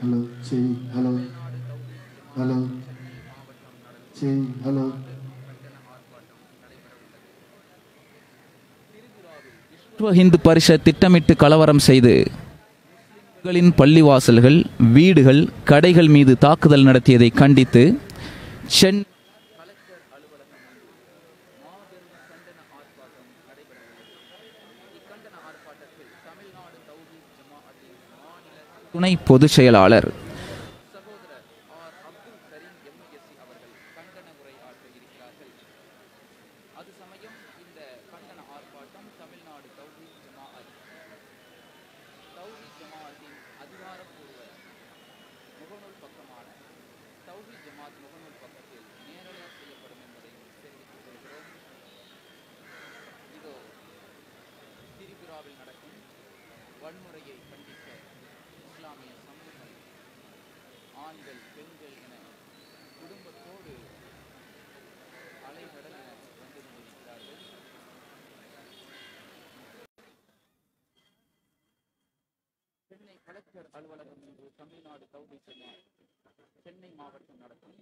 Hello जी hello hello जी hello விஸ்வ ஹிந்து பரிஷத் திட்டமிட்டு கலவரம் செய்து பள்ளிவாசல்கள், வீடுகள், கடைகள் மீது தாக்குதல் நடத்தியதை கண்டித்து சென்னை துணை பொதுச் செயலாளர் கலெக்டர் அலுவலகம் என்று தமிழ்நாடு தௌஹீத் ஜமாஅத் சென்னை மாவட்டம் நடத்தும்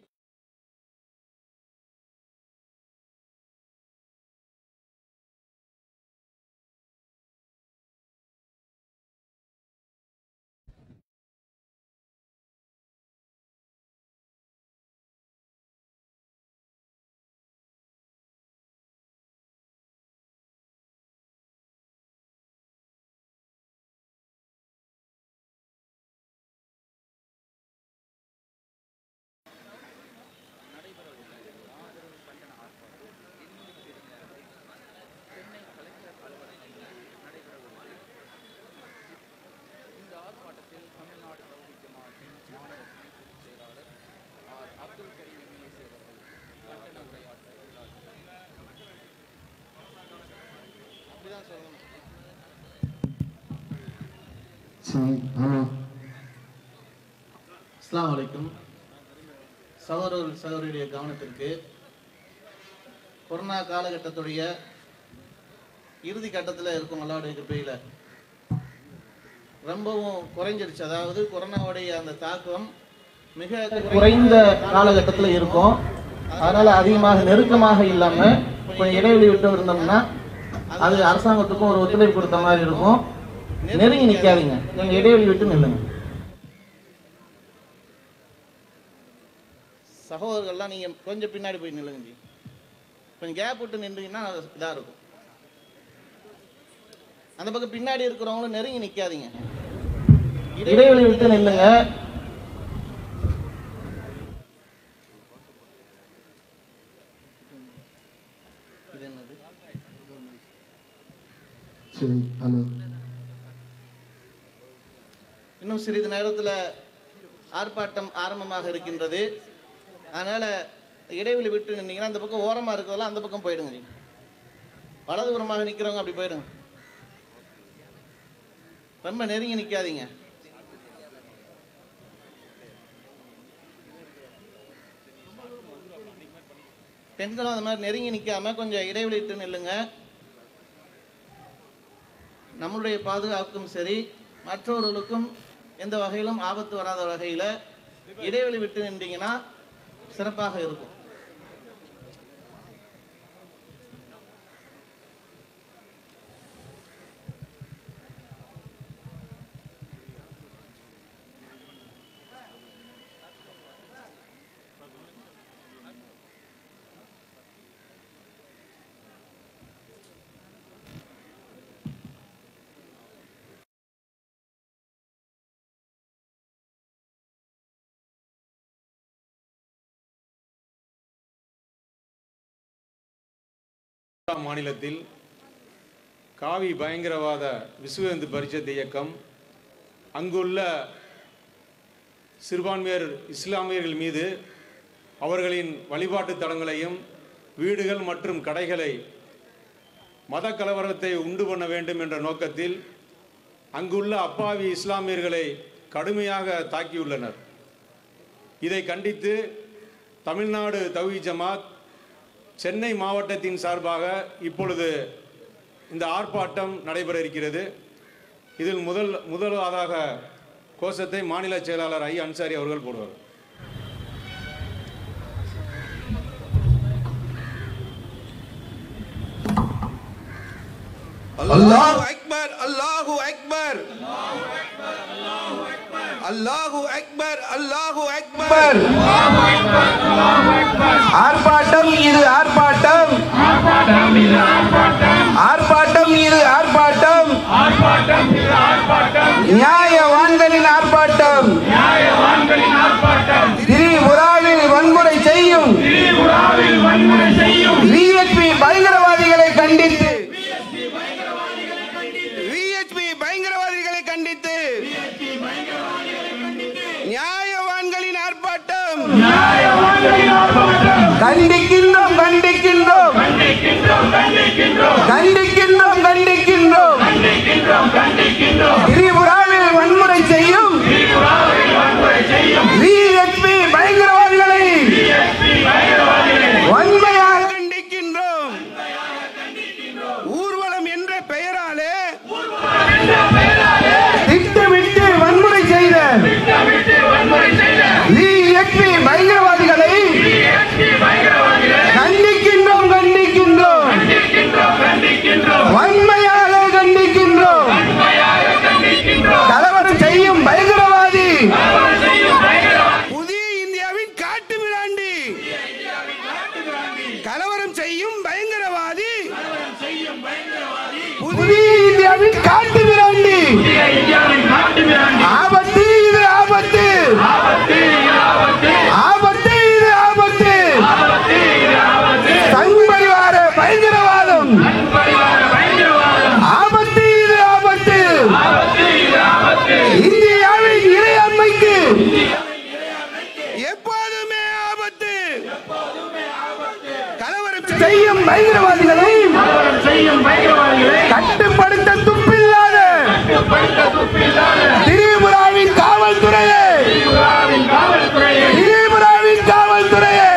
அஸ்ஸலாமு அலைக்கும். சகோதரருடைய கவனத்திற்கு கொரோனா காலகட்டத்துடைய இறுதி கட்டத்தில் இருக்கும் அல்லாஹ்வுடைய கிருபையில ரொம்பவும் குறைஞ்சிருச்சு. அதாவது கொரோனாவுடைய அந்த தாக்கம் மிக குறைந்த காலகட்டத்தில் இருக்கும். அதனால அதிகமாக நெருக்கமாக இல்லாம கொஞ்சம் இடைவெளி விட்டு இருந்தோம்னா அது அரசாங்கத்துக்கும் ஒரு ஒத்துழைப்பு கொடுத்த மாதிரி இருக்கும். நெருங்கி நிக்காதீங்க, நீங்க இடைவெளி விட்டு நில்லுங்க. சகோதரர்கள்லாம் நீங்க கொஞ்சம் பின்னாடி போய் நில்லுங்க. கொஞ்சம் கேப் விட்டு நின்றீங்கன்னா இதா இருக்கும். அந்த பக்கம் பின்னாடி இருக்கிறவங்களும் நெருங்கி நிக்காதீங்க, இடைவெளி விட்டு நில்லுங்க. இது என்னது? இன்னும் சிறிது நேரத்தில் ஆர்ப்பாட்டம் ஆரம்பமாக இருக்கின்றது. அதனால இடைவெளி விட்டு நின்னீங்கன்னா அந்த பக்கம் ஓரமா இருக்கிறதெல்லாம் அந்த பக்கம் போயிடுங்க. வலதுபுறமாக நிக்கிறவங்க அப்படி போயிடுங்க. ரொம்ப நெருங்கி நிக்காதீங்க. பெண்களும் அந்த மாதிரி நெருங்கி நிக்காம கொஞ்சம் இடைவெளி விட்டு நில்லுங்க. நம்மளுடைய பாதுகாப்புக்கும் சரி, மற்றவர்களுக்கும் எந்த வகையிலும் ஆபத்து வராத வகையில இடைவெளி விட்டு நின்றீங்கன்னா சிறப்பாக இருக்கும். மாநிலத்தில் காவி பயங்கரவாத விஸ்வ இந்து பரிஷத் இயக்கம் அங்குள்ள சிறுபான்மையர் இஸ்லாமியர்கள் மீது அவர்களின் வழிபாட்டு தலங்களையும் வீடுகள் மற்றும் கடைகளை மத கலவரத்தை உண்டு பண்ண வேண்டும் என்ற நோக்கத்தில் அங்குள்ள அப்பாவி இஸ்லாமியர்களை கடுமையாக தாக்கியுள்ளனர். இதை கண்டித்து தமிழ்நாடு தௌஹீத் ஜமாத் சென்னை மாவட்டத்தின் சார்பாக இப்பொழுது இந்த ஆர்ப்பாட்டம் நடைபெற இருக்கிறது. இதில் முதலாவதாக கோஷத்தை மாநில செயலாளர் ஐ அன்சாரி அவர்கள் போடுவார். அல்லாஹு அக்பர், அல்லாஹு அக்பர், அல்லாஹு அக்பர், அல்லாஹு அக்பர். ஆர்ப்பாட்டம் இது ஆர்ப்பாட்டம், ஆர்ப்பாட்டம் இது ஆர்ப்பாட்டம், நியாயவான்களின் ஆர்ப்பாட்டம், திரிபுராவில் வன்முறை செய்யும் விஎச்பி பயங்கரவாதிகளை கண்டித்து நியாயவான்களின் ஆர்ப்பாட்டம், கண்டிக்கின்றோம் கண்டிக்கின்றோம் கண்டிக்கின்றோம் கண்டிக்கின்றோம் திரிபுராவில் வன்முறை செய்யும் விஎச்பி பயங்கரவாதிகளை வன்மையாக கண்டிக்கின்றோம். ஊர்வலம் என்ற பெயராலே திட்டமிட்டு வன்முறை செய்த விஎச்பி பயங்கரவாதிகளை கண்டிக்கின்றோம் கண்டிக்கின்றோம் வன்மையாக கண்டிக்கின்றோம். கலவரம் செய்யும் பயங்கரவாதி புதிய இந்தியாவின் காட்டு மிராண்டி, கலவரம் செய்யும் பயங்கரவாதி புதிய இந்தியாவின் காட்டு மிராண்டி. ஆபத்து இது ஆபத்து, ஆபத்து இது ஆபத்து. சங் பரிவார பயங்கரவாதம், ஆபத்து இது ஆபத்து. இந்தியாவின் இறையாண்மைக்கு எப்போதுமே ஆபத்து. கலவரம் செய்யும் பயங்கரவாதிகளை கட்டுப்படுத்த துப்பில்லாத திரிபுராவின் காவல்துறையே, திரிபுராவின் காவல்துறையே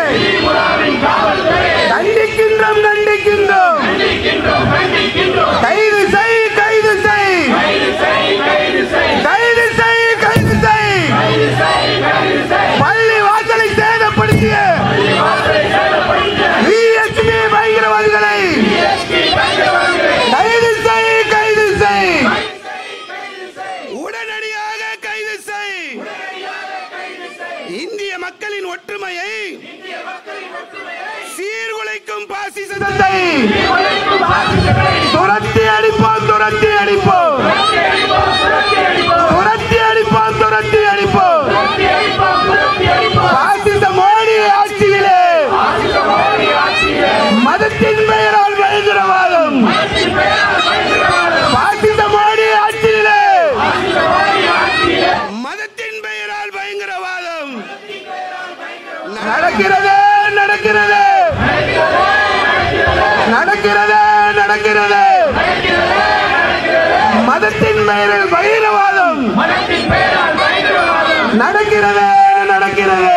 கண்டிக்கின்றோம் கண்டிக்கின்றோம். கைது செய் கைது செய் கைது செய் கைது செய். பள்ளி வாசலை சேதப்படுத்திய விஎச்பி பயங்கரவாதிகளை கைது செய் கைது செய், உடனடியாக கைது செய். இந்திய மக்களின் ஒற்றுமையை சீர்குலைக்கும் பாசிசத்தை துரத்தி அடிப்போம் துரத்தி அடிப்போம் துரத்தி அடிப்போம் துரத்தி அடிப்போம். பாசிச மோடி ஆட்சியிலே மதத்தின் பெயரால் பயங்கரவாதம், பாசிச மோடி ஆட்சியிலே மதத்தின் பெயரால் பயங்கரவாதம் நடக்கிறது நடக்கிறது நடக்கிறது நடக்கிறது. மதத்தின் பெயரில் பயங்கரவாதம் நடக்கிறது நடக்கிறது.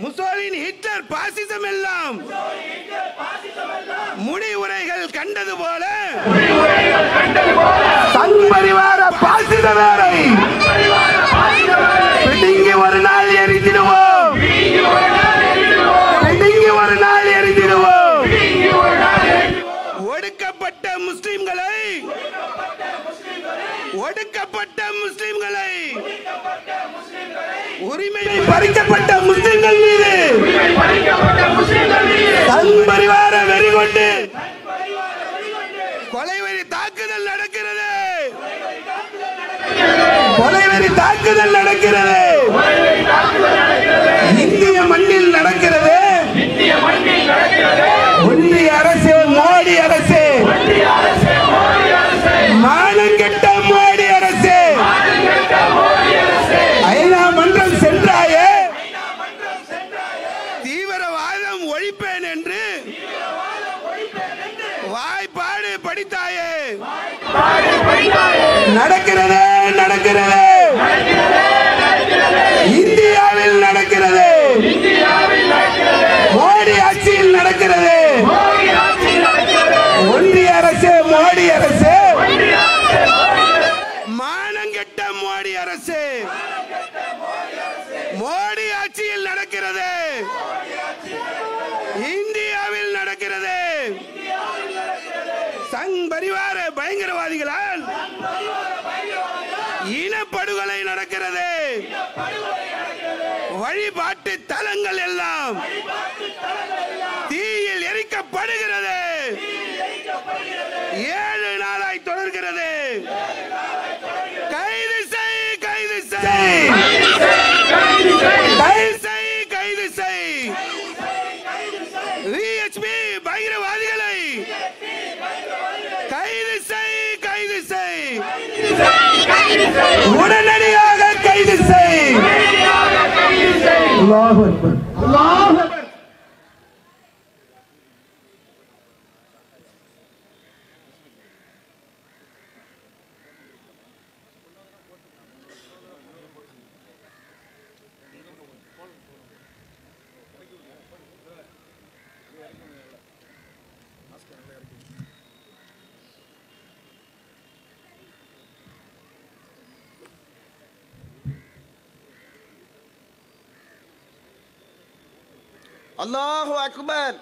முசோலினி, ஹிட்லர், பாசிசம் எல்லாம் முடிவுரைகள் கண்டது போல சங் பரிவார பாசிச வேலை பிடுங்கி ஒரு நாள் எரிந்திடுவோம், பிடுங்கி ஒரு நாள் எரிந்திடுவோம். ஒடுக்கப்பட்ட முஸ்லிம்களை ஒடுக்கப்பட்ட முஸ்லிம்களை உரிமை பறிக்கப்பட்ட முஸ்லிம்கள் மீது சங் பரிவார வெறி கொண்டு கொலைவெறி தாக்குதல் நடக்கிறது, கொலைவெறி தாக்குதல் நடக்கிறது. இந்திய மண்ணில் நடக்கிறது, ஒன்றிய நடக்கிறது நடக்கிறது இந்தியாவில் நடக்கிறது மோடி ஆட்சியில் நடக்கிறது ஒன்றிய அரசு மோடி அரசு மானங்கெட்ட மோடி அரசு மோடி ஆட்சியில் நடக்கிறது இந்தியாவில் நடக்கிறது சங் பரிவார பயங்கரவாதிகளால் இனப்படுகொலை நடக்கிறது வழிபாட்டு தலங்கள் எல்லாம் தீயில் எரிக்கப்படுகிறது 7 நாளாய் தொடர்கிறது கைது செய் கைது செய் கைது செய் கைது செய் விஎச்பி பயங்கரவாதிகளை கைது செய் கைது செய் உடனடியாக கைது செய் அல்லாஹ் அக்பர் அல்லாஹ் அக்பர்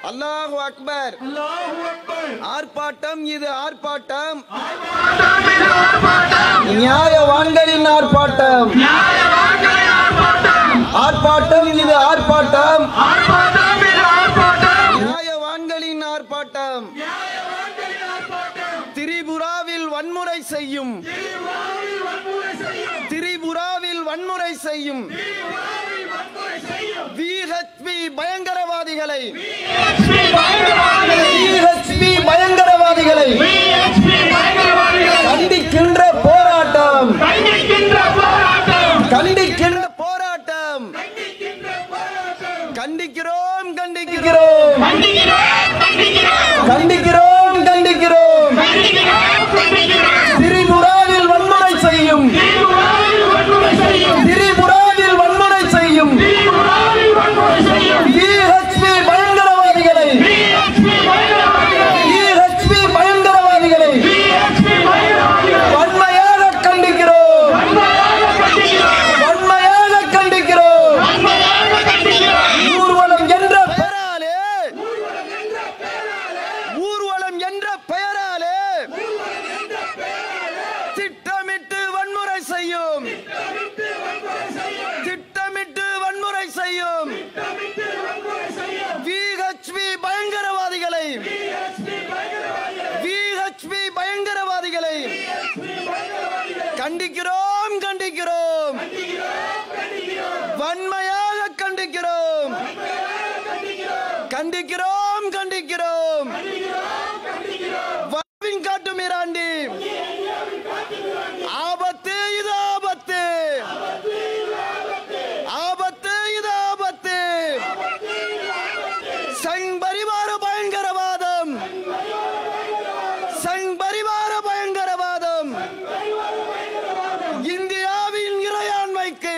அல்லாஹு அக்பர் அல்லாஹு அக்பர் ஆர்ப்பாட்டம் இது ஆர்ப்பாட்டம் நியாயவான்களின் ஆர்ப்பாட்டம் ஆர்ப்பாட்டம் இது ஆர்ப்பாட்டம் நியாயவான்களின் ஆர்ப்பாட்டம் திரிபுராவில் வன்முறை செய்யும் திரிபுராவில் வன்முறை செய்யும் விஹெச்பி பயங்கரவாதிகளை விஹெச்பி பயங்கரவாதிகளை கண்டிக்கின்ற போராட்டம் கண்டிக்கின்ற போராட்டம் கண்டிக்கிறோம் கண்டிக்கிறோம் கண்டிக்கிறோம் கண்டிக்கிறோம் திரிபுராவில் வன்முறை செய்யும் திரிபுராவில் வன்முறை செய்யும் விஹெச்பி பயங்கரவாதிகளை விஹெச்பி பயங்கரவாதிகளை வன்மையாக கண்டிக்கிறோம் வன்மையாக கண்டிக்கிறோம் ஊர்வலம் என்ற பெயராலே ஊர்வலம் என்ற பெயராலே திட்டமிட்டு வன்முறை செய்யும் திட்டமிட்டு வன்முறை செய்யும் விஹெச்பி பயங்கரவாதிகளை விஹெச்பி பயங்கரவாதிகளை கண்டிக்கிறோம் கண்டிக்கிறோம் வன்மையாக கண்டிக்கிறோம் கண்டிக்கிறோம் கண்டிக்கிறோம் வாழ்வின் காட்டு மிராண்டி ஆபத்து இது ஆபத்து ஆபத்து இது ஆபத்து சங் பரிவார பயங்கரவாதம் சங் பரிவார பயங்கரவாதம் இந்தியாவின் இறையாண்மைக்கு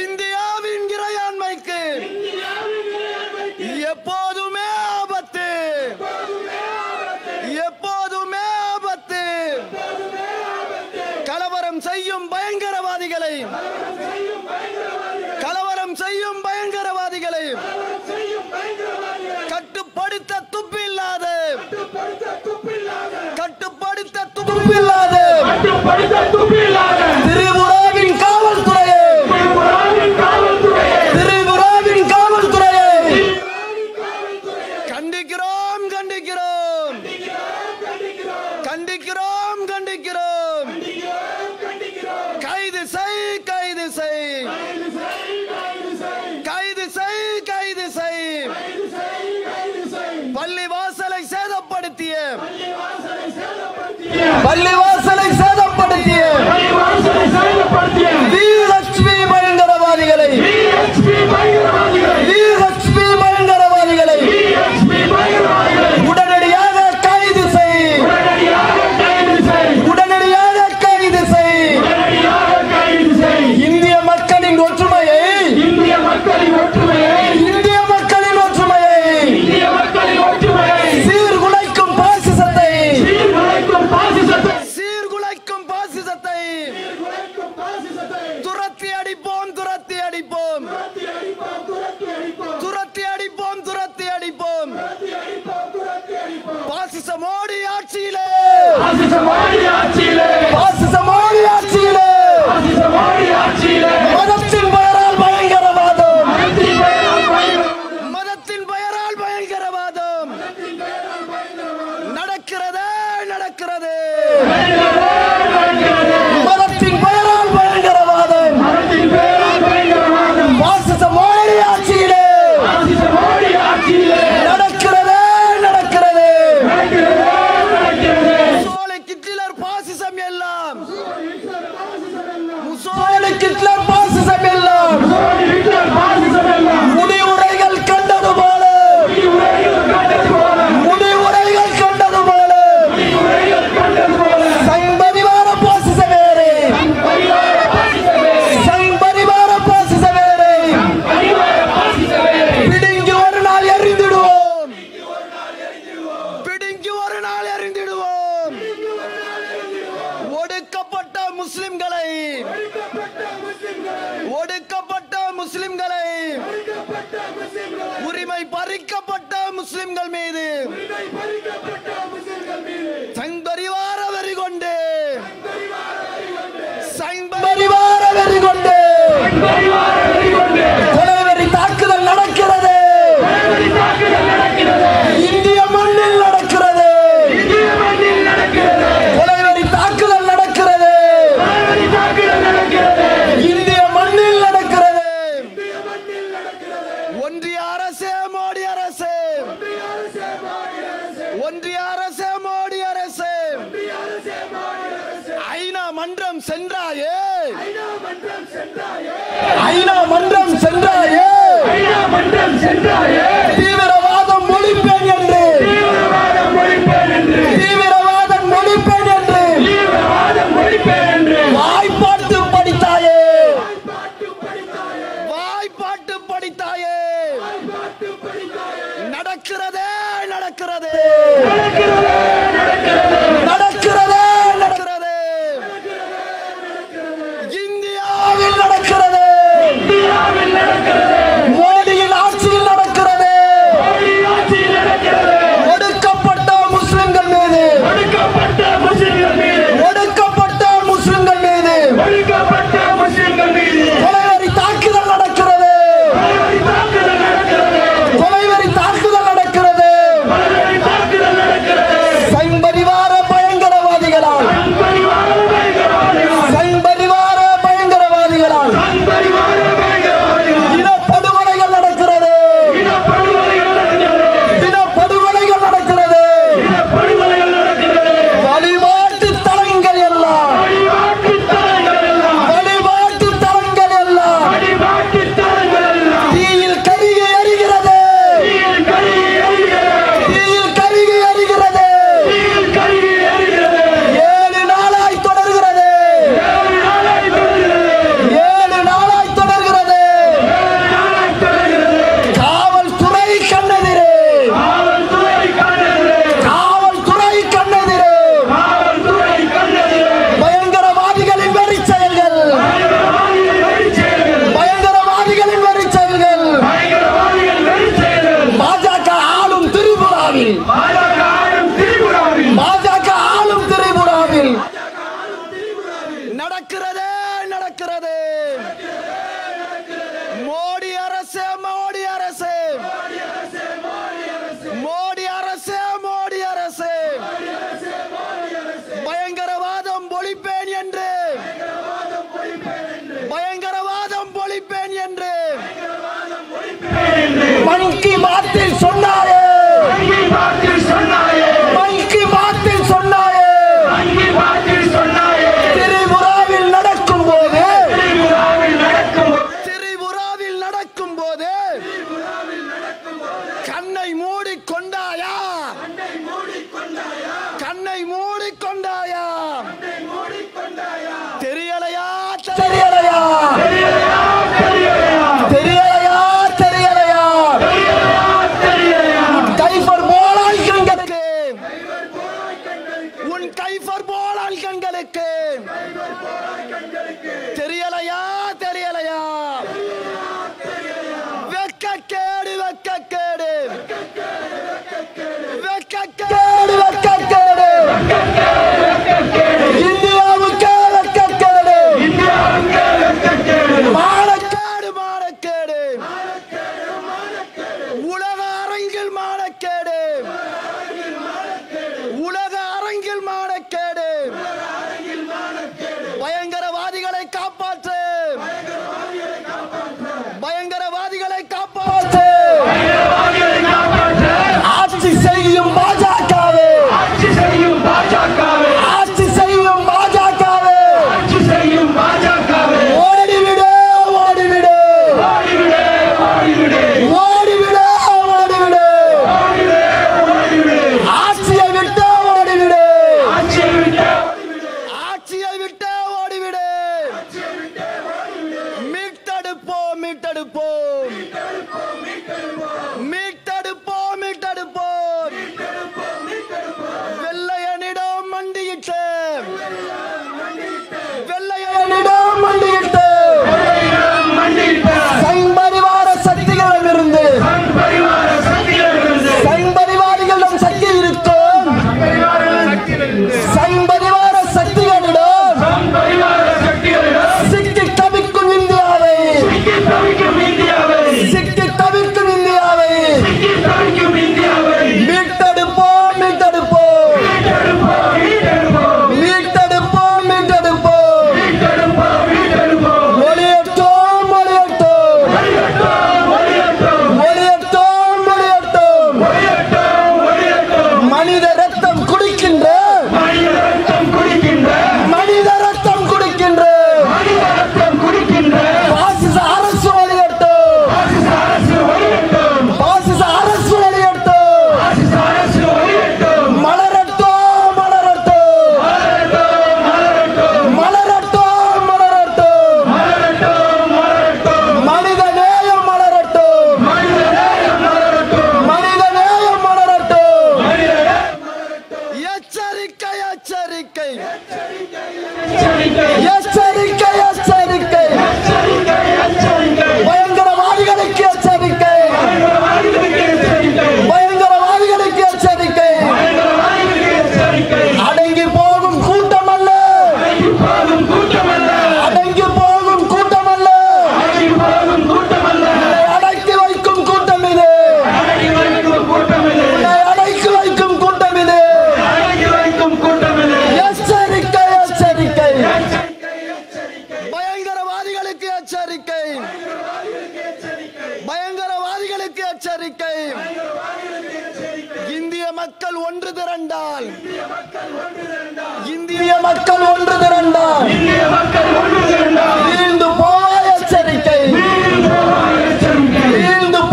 இந்தியாவின் இறையாண்மைக்கு எப்போதுமே ஆபத்து எப்போதுமே ஆபத்து கலவரம் செய்யும் பயங்கரவாதிகளை கலவரம் செய்யும் பயங்கரவாதிகளை கட்டுப்படுத்த துப்பில்லாத கட்டுப்படுத்த துப்பில்லாத திரிபுராவின் காவல்துறையே திரிபுராவின் காவல்துறையே கண்டிக்கிறோம் கண்டிக்கிறோம் கண்டிக்கிறோம் கண்டிக்கிறோம் கைது செய் கைது செய் கைது செய் கைது செய் பள்ளிவாசலை சேதப்படுத்திய பள்ளிவாசலை சேதப்படுத்திய விஹெச்பி பயங்கரவாதிகளை விஹெச்பி பயங்கரவாதிகளை உடனடியாக கைது செய் மதத்தின் பெயரால் பயங்கரவாதம் நடக்கிறது மதத்தின் பெயரால் பயங்கரவாதம் பாசிச மோடி ஆட்சியிலே நடக்கிறது ஹிட்லர் பாசிசம் எல்லாம் ஹிட்லர் பாசிசம் எல்லாம் முடிவுரைகள் கண்டது போல முடிவுரைகள் கண்டது போல சைம்பரிவார பாசிச வேறு சைம்பரிவார பாசிச வேறு பிடுங்கி ஒரு நாள் எறிந்திடுவோம் பிடுங்கி ஒரு நாள் எறிந்திடுவோம் ஒடுக்கப்பட்ட முஸ்லிம்களை உரிமை பறிக்கப்பட்ட முஸ்லிம்கள் மீது சங்பரிவார வெறி கொண்டு கொலைவெறி தாக்குதல் நடக்கிறது இந்திய மண்ணில் நடக்கிறது கொலைவெறி தாக்குதல் நடக்கிறது இந்திய மண்ணில் நடக்கிறது ஒன்றிய அரசு மோடி அரசு ஒன்றிய அரசு மோடி அரசு ஐநா மன்றம் சென்றாயே ஐநா மன்றம் சென்றாயே தீவிரவாதம் ஒழிப்பேன் என்று தீவிரவாதம் ஒழிப்பேன் என்று வாய்ப்பாட்டு படித்தாயே வாய்ப்பாட்டு படித்தாயே நடக்கிறதே நடக்கிறதே நடக்கிறதே நடக்கிறதே இந்தியாவில் நடக்கிறது மோடியின் ஆட்சியில் நடக்கிறது ஒடுக்கப்பட்ட முஸ்லிம்கள் மீது ஒடுக்கப்பட்ட முஸ்லிம்கள் மீது கொலைவெறி தாக்குதல் நடக்கிறது கொலைவெறி தாக்குதல் நடக்கிறது சைம்பரிவார பயங்கரவாதிகளால் சைம்பரிவார பயங்கரவாதிகளால் இனப்படுகொலைகள் நடக்கிறது இனப்படுகொலைகள் நடக்கிறது வழிபாட்டு தலங்கள் எல்லாம் வழிபாட்டு தலங்கள் எல்லாம் தீயில் கருகி எரிகிறது தீயில் கருகி எரிகிறது 7 நாளாய் தொடர்கிறது 7 நாளாய் தொடர்கிறது காவல்துறை கண்ணெதிரே காவல்துறை கண்ணெதிரே பயங்கரவாதிகளின் வெறி செயல்கள் பயங்கரவாதிகளின் வெறி செயல்கள் பாஜக ஆளும் திரிபுராவில் பாஜக ஆளும் திரிபுராவில் நடக்கிறது நடக்கிறது மோடி அரசு மோடி அரசு மோடி அரசு மோடி அரசு பயங்கரவாதம் ஒழிப்பேன் என்று பயங்கரவாதம் ஒழிப்பேன் என்று மன் கி பாத்தில் சொன்னாயே மன் கி பாத்தில் சொன்னாயே திரிபுராவில் நடக்கும் போது திரிபுராவில் நடக்கும் போது கண்ணை மூடிக்கொண்டாயா கண்ணை மூடிக்கொண்டாயா தெரியலையா தெரியலையா தெரியலையா தெரியலையா கைஃபர் மோலாய் கங்கக்கு திரண்டால் இந்திய மக்கள் ஒன்று திரண்டால் வீழ்ந்து போவாய் எச்சரிக்கை, வீழ்ந்து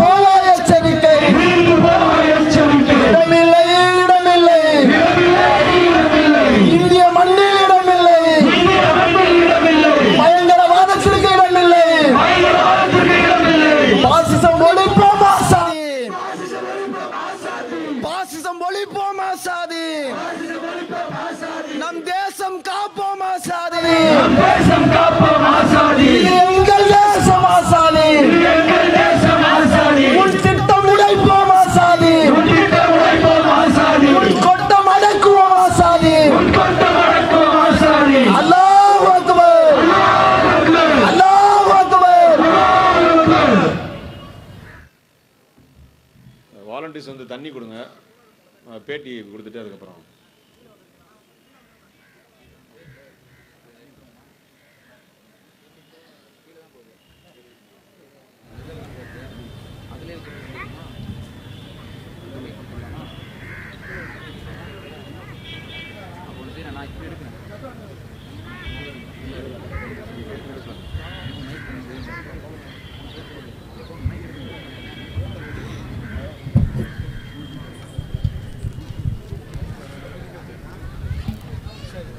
போவாய் எச்சரிக்கை. இடமில்லை, இடமில்லை, இந்திய மண்ணில் இடமில்லை, பயங்கரவாதத்திற்கு இடமில்லை. பாசிசம் ஒழிப்போம் ஆசாதி, பாசிசம் ஒழிப்போம் ஆசாதி, நம் தேசம் காப்போம் ஆசாதி, எங்கள் தேசம் ஆசாதி, உன் திட்டம் உடைப்போம் ஆசாதி, உன் கொட்டம் அடக்குவோம் ஆசாதி. அல்லாஹ் அக்பர், அல்லாஹ் அக்பர். வாலண்டியர்ஸ் வந்து தண்ணி கொடுங்க, பேட்டி கொடுத்துட்டு அதுக்கப்புறம்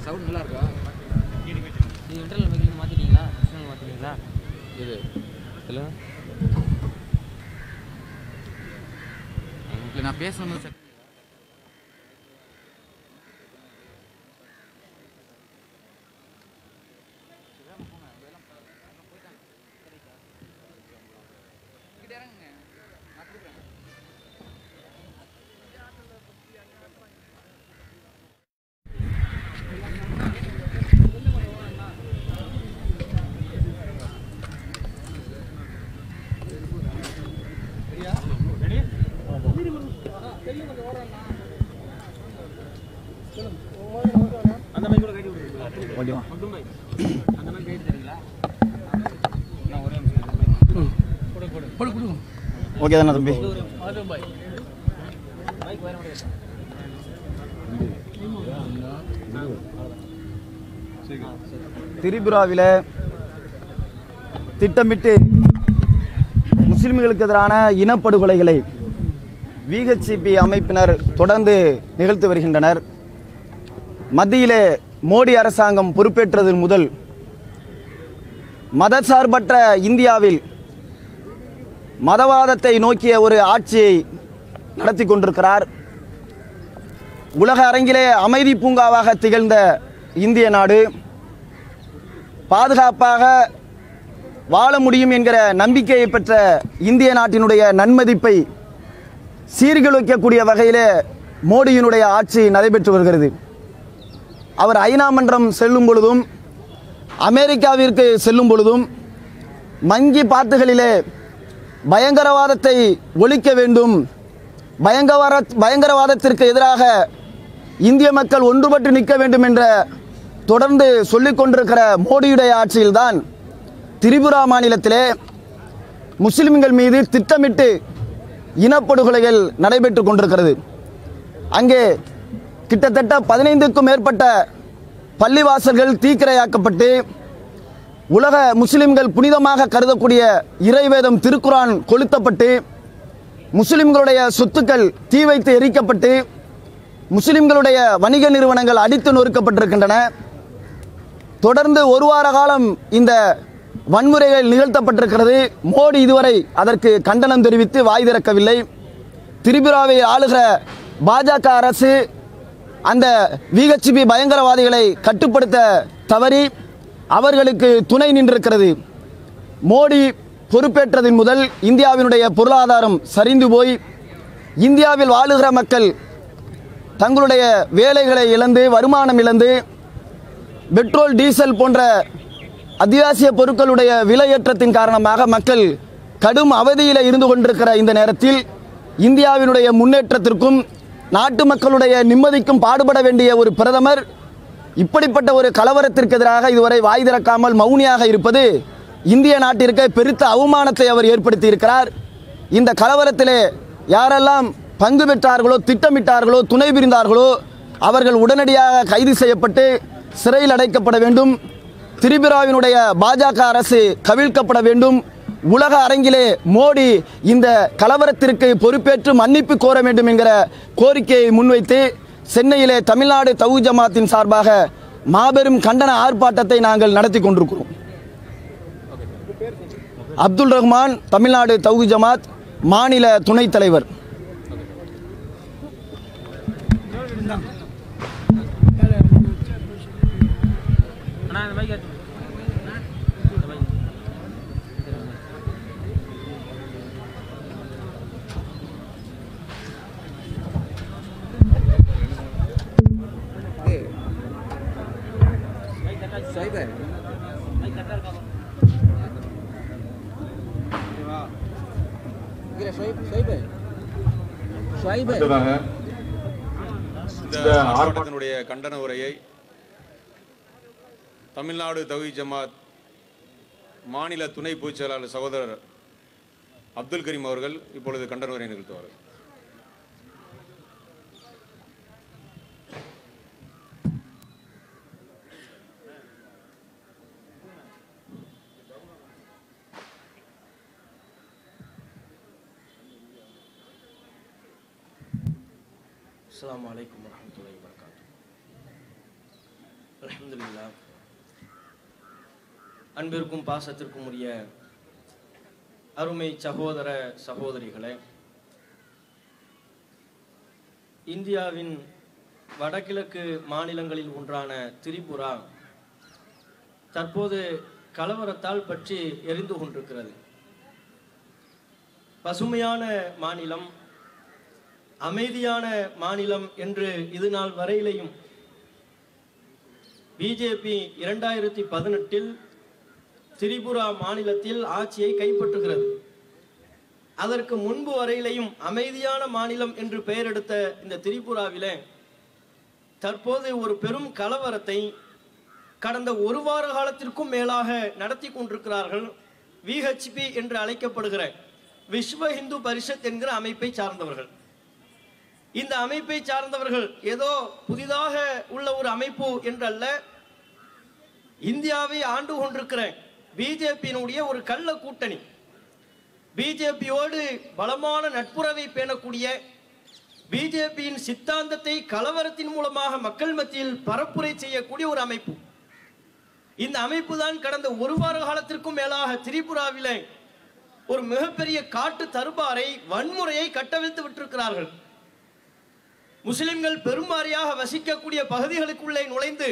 சவுண்ட் நல்லா இருக்கா? நீங்கள் இன்டர்னல் மைக்கில் மாற்றிட்டீங்களா? எக்ஸ்டர்னல் மாற்றிட்டீங்களா? இது இல்லை இல்லை நான் பேசணும் சார். ஓகே தானே தம்பி? திரிபுராவில் திட்டமிட்டு முஸ்லிம்களுக்கு எதிரான இனப்படுகொலைகளை VHCP அமைப்பினர் தொடர்ந்து நிகழ்த்தி வருகின்றனர். மத்தியிலே மோடி அரசாங்கம் பொறுப்பேற்றது முதல் மதசார்பற்ற இந்தியாவில் மதவாதத்தை நோக்கிய ஒரு ஆட்சியை நடத்தி கொண்டிருக்கிறார். உலக அரங்கிலே அமைதி பூங்காவாக திகழ்ந்த இந்திய நாடு பாதுகாப்பாக வாழ முடியும் என்கிற நம்பிக்கையை பெற்ற இந்திய நாட்டினுடைய நன்மதிப்பை சீர்குலைக்கக்கூடிய வகையிலே மோடியினுடைய ஆட்சி நடைபெற்று வருகிறது. அவர் ஐநா மன்றம் செல்லும் பொழுதும் அமெரிக்காவிற்கு செல்லும் பொழுதும் மங்கி பாத்துகளிலே பயங்கரவாதத்தை ஒழிக்க வேண்டும், பயங்கரவாதத்திற்கு எதிராக இந்திய மக்கள் ஒன்றுபட்டு நிற்க வேண்டும் என்ற தொடர்ந்து சொல்லிக் கொண்டிருக்கிற மோடியுடைய ஆட்சியில்தான் திரிபுரா மாநிலத்திலே முஸ்லிம்கள் மீது திட்டமிட்டு இனப்படுகொலைகள் நடைபெற்று கொண்டிருக்கிறது. அங்கே கிட்டத்தட்ட 15க்கும் மேற்பட்ட பள்ளிவாசல்கள் தீக்கிரையாக்கப்பட்டு உலக முஸ்லிம்கள் புனிதமாக கருதக்கூடிய இறைவேதம் திருக்குரான் கொளுத்தப்பட்டு முஸ்லிம்களுடைய சொத்துக்கள் தீ வைத்து எரிக்கப்பட்டு முஸ்லிம்களுடைய வணிக நிறுவனங்கள் அடித்து நொறுக்கப்பட்டிருக்கின்றன. தொடர்ந்து ஒரு வார காலம் இந்த வன்முறைகள் நிகழ்த்தப்பட்டிருக்கிறது. மோடி இதுவரை அதற்கு கண்டனம் தெரிவித்து வாய் திறக்கவில்லை. திரிபுராவை ஆளுகிற பாஜக அரசு அந்த VHCP பயங்கரவாதிகளை கட்டுப்படுத்த தவறி அவர்களுக்கு துணை நின்றிருக்கிறது. மோடி பொறுப்பேற்றதின் முதல் இந்தியாவினுடைய பொருளாதாரம் சரிந்து போய் இந்தியாவில் வாழுகிற மக்கள் தங்களுடைய வேலைகளை இழந்து வருமானம் இழந்து பெட்ரோல் டீசல் போன்ற அத்தியாவசிய பொருட்களுடைய விலையேற்றத்தின் காரணமாக மக்கள் கடும் அவதியில் இருந்து கொண்டிருக்கிற இந்த நேரத்தில் இந்தியாவினுடைய முன்னேற்றத்திற்கும் நாட்டு மக்களுடைய நிம்மதிக்கும் பாடுபட வேண்டிய ஒரு பிரதமர் இப்படிப்பட்ட ஒரு கலவரத்திற்கு எதிராக இதுவரை வாய் திறக்காமல் மௌனியாக இருப்பது இந்திய நாட்டிற்கு பெருத்த அவமானத்தை அவர் ஏற்படுத்தி இருக்கிறார். இந்த கலவரத்திலே யாரெல்லாம் பங்கு பெற்றார்களோ, திட்டமிட்டார்களோ, துணை புரிந்தார்களோ அவர்கள் உடனடியாக கைது செய்யப்பட்டு சிறையில் அடைக்கப்பட வேண்டும். திரிபுராவினுடைய பாஜக அரசு கவிழ்க்கப்பட வேண்டும். உலக அரங்கிலே மோடி இந்த கலவரத்திற்கு பொறுப்பேற்று மன்னிப்பு கோர வேண்டும் என்கிற கோரிக்கையை முன்வைத்து சென்னையிலே தமிழ்நாடு தௌஹீத் ஜமாத்தின் சார்பாக மாபெரும் கண்டன ஆர்ப்பாட்டத்தை நாங்கள் நடத்தி கொண்டிருக்கிறோம். அப்துல் ரஹ்மான், தமிழ்நாடு தௌஹீத் ஜமாத் மாநில துணைத் தலைவர். இந்த ஆர்ப்பாட்டத்தினுடைய கண்டன உரையை தமிழ்நாடு தௌஹீத் ஜமாத் மாநில துணை பொதுச் செயலாளர் சகோதரர் அப்துல் கரீம் அவர்கள் இப்பொழுது கண்டன உரை நிகழ்த்துவார்கள். அஸ்ஸலாமு அலைக்கும் வரஹ்மத்துல்லாஹி வபரகாத்துஹு. அல்ஹம்துலில்லாஹ். அன்பிற்கும் பாசத்திற்கும் உரிய அருமை சகோதர சகோதரிகளே, இந்தியாவின் வடகிழக்கு மாநிலங்களில் ஒன்றான திரிபுரா தற்போது கலவரத்தால் பற்றி எரிந்து கொண்டிருக்கிறது. பசுமையான மாநிலம், அமைதியான மாநிலம் என்று இது நாள் வரையிலையும் பிஜேபி 2018 திரிபுரா மாநிலத்தில் ஆட்சியை கைப்பற்றுகிறது. அதற்கு முன்பு வரையிலையும் அமைதியான மாநிலம் என்று பெயர் எடுத்த இந்த திரிபுராவிலே தற்போது ஒரு பெரும் கலவரத்தை கடந்த ஒரு வார காலத்திற்கும் மேலாக நடத்தி கொண்டிருக்கிறார்கள். விஹெச்பி என்று அழைக்கப்படுகிற விஸ்வ இந்து பரிஷத் என்கிற அமைப்பை சார்ந்தவர்கள். இந்த அமைப்பை சார்ந்தவர்கள் ஏதோ புதிதாக உள்ள ஒரு அமைப்பு என்றல்ல, இந்தியாவை ஆண்டு கொண்டிருக்கிற பிஜேபியினுடைய ஒரு கள்ள கூட்டணி. பிஜேபியோடு பலமான நட்புறவை பேணக்கூடிய, பிஜேபியின் சித்தாந்தத்தை கலவரத்தின் மூலமாக மக்கள் மத்தியில் பரப்புரை செய்யக்கூடிய ஒரு அமைப்பு. இந்த அமைப்பு தான் கடந்த ஒரு வார காலத்திற்கும் மேலாக திரிபுராவிலே ஒரு மிகப்பெரிய காட்டு தர்பாரை, வன்முறையை கட்டவிழ்த்து விட்டிருக்கிறார்கள். முஸ்லிம்கள் பெரும்பாரியாக வசிக்கக்கூடிய பகுதிகளுக்குள்ளே நுழைந்து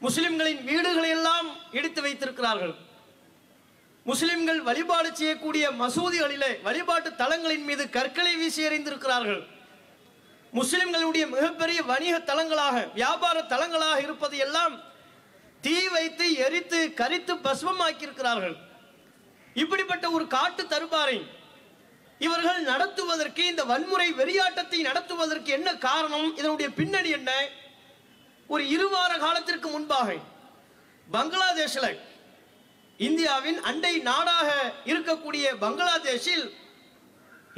முஸ்லிம்களின் வீடுகளை எல்லாம் இடித்து வைத்திருக்கிறார்கள். முஸ்லிம்கள் வழிபாடு செய்யக்கூடிய மசூதிகளிலே, வழிபாட்டு தலங்களின் மீது கற்களை வீசி எறிந்திருக்கிறார்கள். முஸ்லிம்களுடைய மிகப்பெரிய வணிக தலங்களாக, வியாபார தலங்களாக இருப்பது எல்லாம் தீ வைத்து எரித்து கரித்து பஸ்மமாக்கி இருக்கிறார்கள். இப்படிப்பட்ட ஒரு காட்டு தர்பாரை இவர்கள் நடத்துவதற்கு, இந்த வன்முறை வெறியாட்டத்தை நடத்துவதற்கு என்ன காரணம், இதனுடைய பின்னணி என்ன? ஒரு 2 வார காலத்திற்கு முன்பாக பங்களாதேஷில், இந்தியாவின் அண்டை நாடாக இருக்கக்கூடிய பங்களாதேஷில்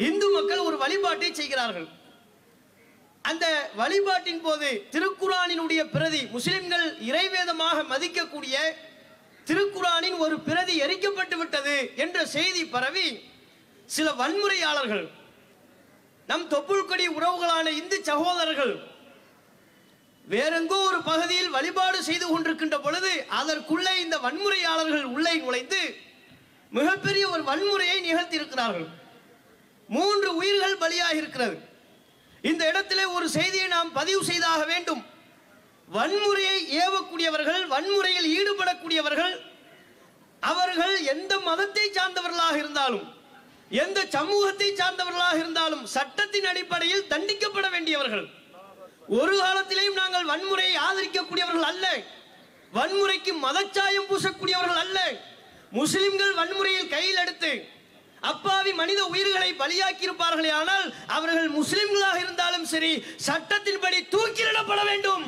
இந்து மக்கள் ஒரு வழிபாட்டை செய்கிறார்கள். அந்த வழிபாட்டின் போது திருக்குரானினுடைய பிரதி, முஸ்லிம்கள் இறைவேதமாக மதிக்கக்கூடிய திருக்குரானின் ஒரு பிரதி எரிக்கப்பட்டு விட்டது என்ற செய்தி பரவி சில வன்முறையாளர்கள், நம் தொப்புள்கொடி உறவுகளான இந்து சகோதரர்கள் வேறெங்கோ ஒரு பகுதியில் வழிபாடு செய்து கொண்டிருக்கின்ற பொழுது அதற்குள்ளே இந்த வன்முறையாளர்கள் உள்ளே நுழைந்து மிகப்பெரிய ஒரு வன்முறையை நிகழ்த்தி இருக்கிறார்கள். 3 உயிர்கள் பலியாக இருக்கிறது. இந்த இடத்திலே ஒரு செய்தியை நாம் பதிவு செய்தாக வேண்டும். வன்முறையை ஏவக்கூடியவர்கள், வன்முறையில் ஈடுபடக்கூடியவர்கள், அவர்கள் எந்த மதத்தை சார்ந்தவர்களாக இருந்தாலும், எந்த சமூகத்தை சார்ந்தவர்களாக இருந்தாலும் சட்டத்தின் அடிப்படையில் தண்டிக்கப்பட வேண்டியவர்கள். ஒரு காலத்திலேயும் நாங்கள் வன்முறையை ஆதரிக்கக்கூடியவர்கள் அல்ல, வன்முறைக்கு மதச்சாயம் பூசக்கூடியவர்கள் அல்ல. முஸ்லிம்கள் வன்முறையில் கையில் எடுத்து அப்பாவி மனித உயிர்களை பலியாக்கி இருப்பார்களே, ஆனால் அவர்கள் முஸ்லிம்களாக இருந்தாலும் சரி சட்டத்தின்படி தூக்கிலிடப்பட வேண்டும்.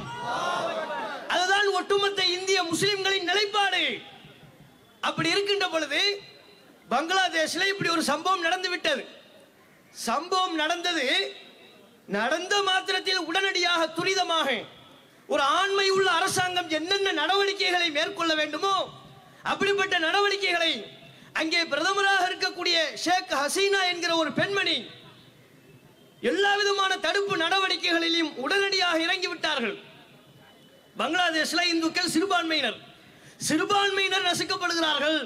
அதுதான் ஒட்டுமொத்த இந்திய முஸ்லிம்களின் நிலைப்பாடு. அப்படி இருக்கின்ற பொழுது பங்களாதேஷில் இப்படி ஒரு சம்பவம் நடந்து விட்டது. சம்பவம் நடந்தது நடந்த மாத்திரத்தில் உடனடியாக துரிதமாக ஒரு ஆண்மை உள்ள அரசாங்கம் என்னென்ன நடவடிக்கைகளை மேற்கொள்ள வேண்டுமோ அப்படிப்பட்ட நடவடிக்கைகளை அங்கே பிரதமராக இருக்கக்கூடிய ஷேக் ஹசீனா என்கிற ஒரு பெண்மணி எல்லா விதமான தடுப்பு நடவடிக்கைகளிலும் உடனடியாக இறங்கிவிட்டார்கள். பங்களாதேஷில் இந்துக்கள் சிறுபான்மையினர் நசுக்கப்படுகிறார்கள்,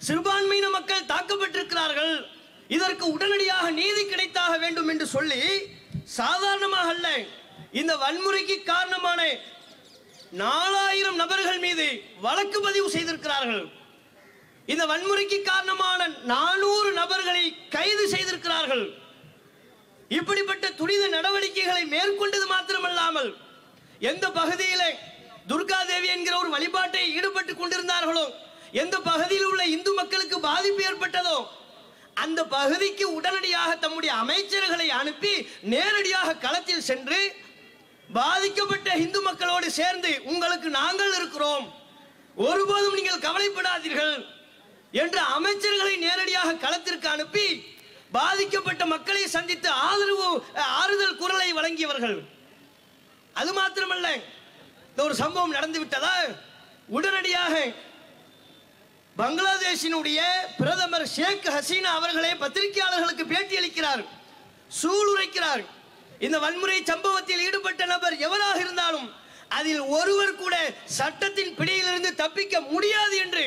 சிறுபான்மையின மக்கள் தாக்கப்பட்டிருக்கிறார்கள், இதற்கு உடனடியாக நீதி கிடைத்தாக வேண்டும் என்று சொல்லி சாதாரணமாக அல்ல, இந்த வன்முறைக்கு காரணமான 4000 நபர்கள் மீது வழக்கு பதிவு செய்திருக்கிறார்கள். இந்த வன்முறைக்கு காரணமான 400 நபர்களை கைது செய்திருக்கிறார்கள். இப்படிப்பட்ட துரித நடவடிக்கைகளை மேற்கொண்டது மாத்திரமல்லாமல் எந்த பகுதியிலே துர்கா தேவி என்கிற ஒரு வழிபாட்டை ஈடுபட்டுக் கொண்டிருந்தார்களோ, எந்த பகுதியில் உள்ள இந்து மக்களுக்கு பாதிப்பு ஏற்பட்டதோ அந்த பகுதிக்கு உடனடியாக தம்முடைய அமைச்சர்களை அனுப்பி நேரடியாக களத்தில் சென்று பாதிக்கப்பட்ட இந்து மக்களோடு சேர்ந்து உங்களுக்கு நாங்கள் இருக்கிறோம், ஒருபோதும் நீங்கள் கவலைப்படாதீர்கள் என்று அமைச்சர்களை நேரடியாக களத்திற்கு அனுப்பி பாதிக்கப்பட்ட மக்களை சந்தித்து ஆறுதல் குரலை வழங்கியவர்கள். அது மாத்திரமல்ல, ஒரு சம்பவம் நடந்து விட்டதா, உடனடியாக பங்களாதேஷினுடைய பிரதமர் ஷேக் ஹசீனா அவர்களே பத்திரிகையாளர்களுக்கு பேட்டி அளிக்கிறார், சூளுரைக்கிறார். இந்த வன்முறை சம்பவத்தில் ஈடுபட்ட நபர் எவராக இருந்தாலும் அதில் ஒருவர் கூட சட்டத்தின் பிடியிலிருந்து தப்பிக்க முடியாது என்று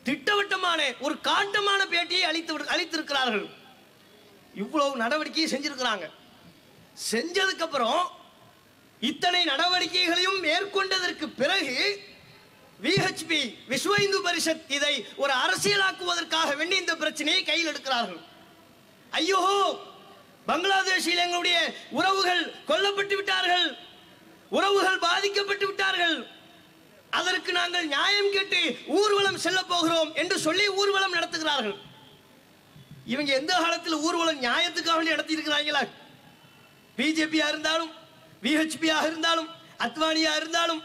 திட்டவட்டமான ஒரு காட்டமான பேட்டியை அளித்திருக்கிறார்கள். இவ்வளவு நடவடிக்கையை செஞ்சிருக்கிறாங்க. செஞ்சதுக்கு அப்புறம் இத்தனை நடவடிக்கைகளையும் மேற்கொண்டதற்கு பிறகு விஹெச்பி விஸ்வ இந்து பரிஷத் இதை ஒரு அரசியலாக்குவதற்காக வேண்டி இந்த பிரச்சனையை கையில் எடுக்கிறார்கள். ஐயோ, பங்களாதேஷில் எங்களுடைய உறவுகள் கொல்லப்பட்டு விட்டார்கள், உறவுகள் பாதிக்கப்பட்டு விட்டார்கள், அதற்கு நாங்கள் நியாயம் கேட்டு ஊர்வலம் செல்ல போகிறோம் என்று சொல்லி ஊர்வலம் நடத்துகிறார்கள். இவங்க எந்த காலத்தில் ஊர்வலம் நியாயத்துக்காக நடத்தி இருக்கிறாங்களா? பிஜேபியா இருந்தாலும் விஹெச்பியா இருந்தாலும் அத்வானியா இருந்தாலும்,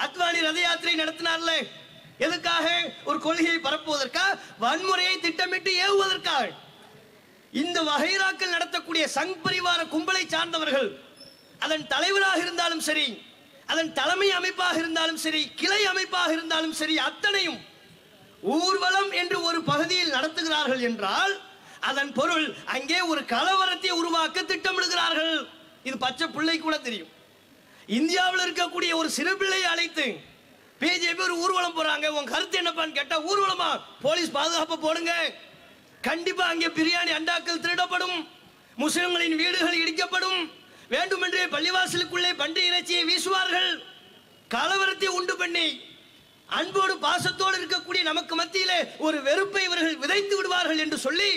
அத்வானி ரத யாத்திரை நடத்தினார்ல, எதுக்காக? ஒரு கொள்கையை பரப்புவதற்கா? வன்முறையை திட்டமிட்டு ஏவுவதற்காக. இந்த வகைராக்கள் நடத்தக்கூடிய சங் பரிவார கும்பலை சார்ந்தவர்கள், அதன் தலைவராக இருந்தாலும் சரி, அதன் தலைமை அமைப்பாக இருந்தாலும் சரி, கிளை அமைப்பாக இருந்தாலும் சரி, அத்தனையும் ஊர்வலம் என்று ஒரு பகுதியில் நடத்துகிறார்கள் என்றால் அதன் பொருள் அங்கே ஒரு கலவரத்தை உருவாக்க திட்டமிடுகிறார்கள். இது பச்சை பிள்ளை கூட தெரியும். இந்தியாவில் இருக்கக்கூடிய ஒரு சிறு பிள்ளையை அழைத்து பிஜேபி ஒரு ஊர்வலம் போறாங்க, உன் கருத்து என்னப்பான்னு கேட்டா, ஊர்வலமா? போலீஸ் பாதுகாப்பு போடுங்க, கண்டிப்பா அங்கே பிரியாணி அண்டாக்கள் திருடப்படும், முஸ்லிம்களின் வீடுகள் இடிக்கப்படும், வேண்டுமென்றே பள்ளிவாசலுக்குள்ளே பன்றி இறைச்சியை வீசுவார்கள், கலவரத்தை உண்டு பண்ணி அன்போடு பாசத்தோடு இருக்கக்கூடிய நமக்கு மத்தியிலே ஒரு வெறுப்பை இவர்கள் விதைத்து விடுவார்கள் என்று சொல்லி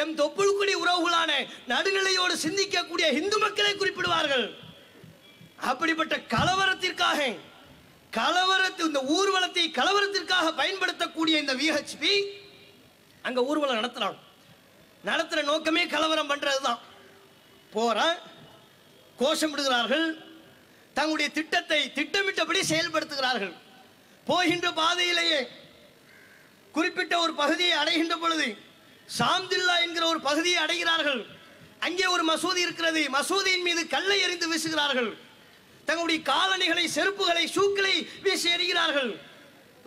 எம் தொப்புள்குடி உறவுகளான நடுநிலையோடு சிந்திக்கக்கூடிய இந்து மக்களை குறிப்பிடுவார்கள். அப்படிப்பட்ட கலவரத்திற்காக இந்த ஊர்வலத்தை கலவரத்திற்காக பயன்படுத்தக்கூடிய இந்த விஹெச்பி அங்க ஊர்வலம் நடத்துற நோக்கமே கலவரம் பண்றதுதான். போற கோஷமிடுகிறார்கள், தங்களுடைய திட்டத்தை திட்டமிட்டபடி செயல்படுத்துகிறார்கள். போகின்ற பாதையிலேயே குறிப்பிட்ட ஒரு பகுதியை அடைகின்ற பொழுது சாம்தில்லா என்கிற ஒரு பகுதியை அடைகிறார்கள். அங்கே ஒரு மசூதி இருக்கிறது, மசூதியின் மீது கல்லை எறிந்து வீசுகிறார்கள், தங்களுடைய காலணிகளை, செருப்புகளை, ஷூக்களை வீசி எறிகிறார்கள்.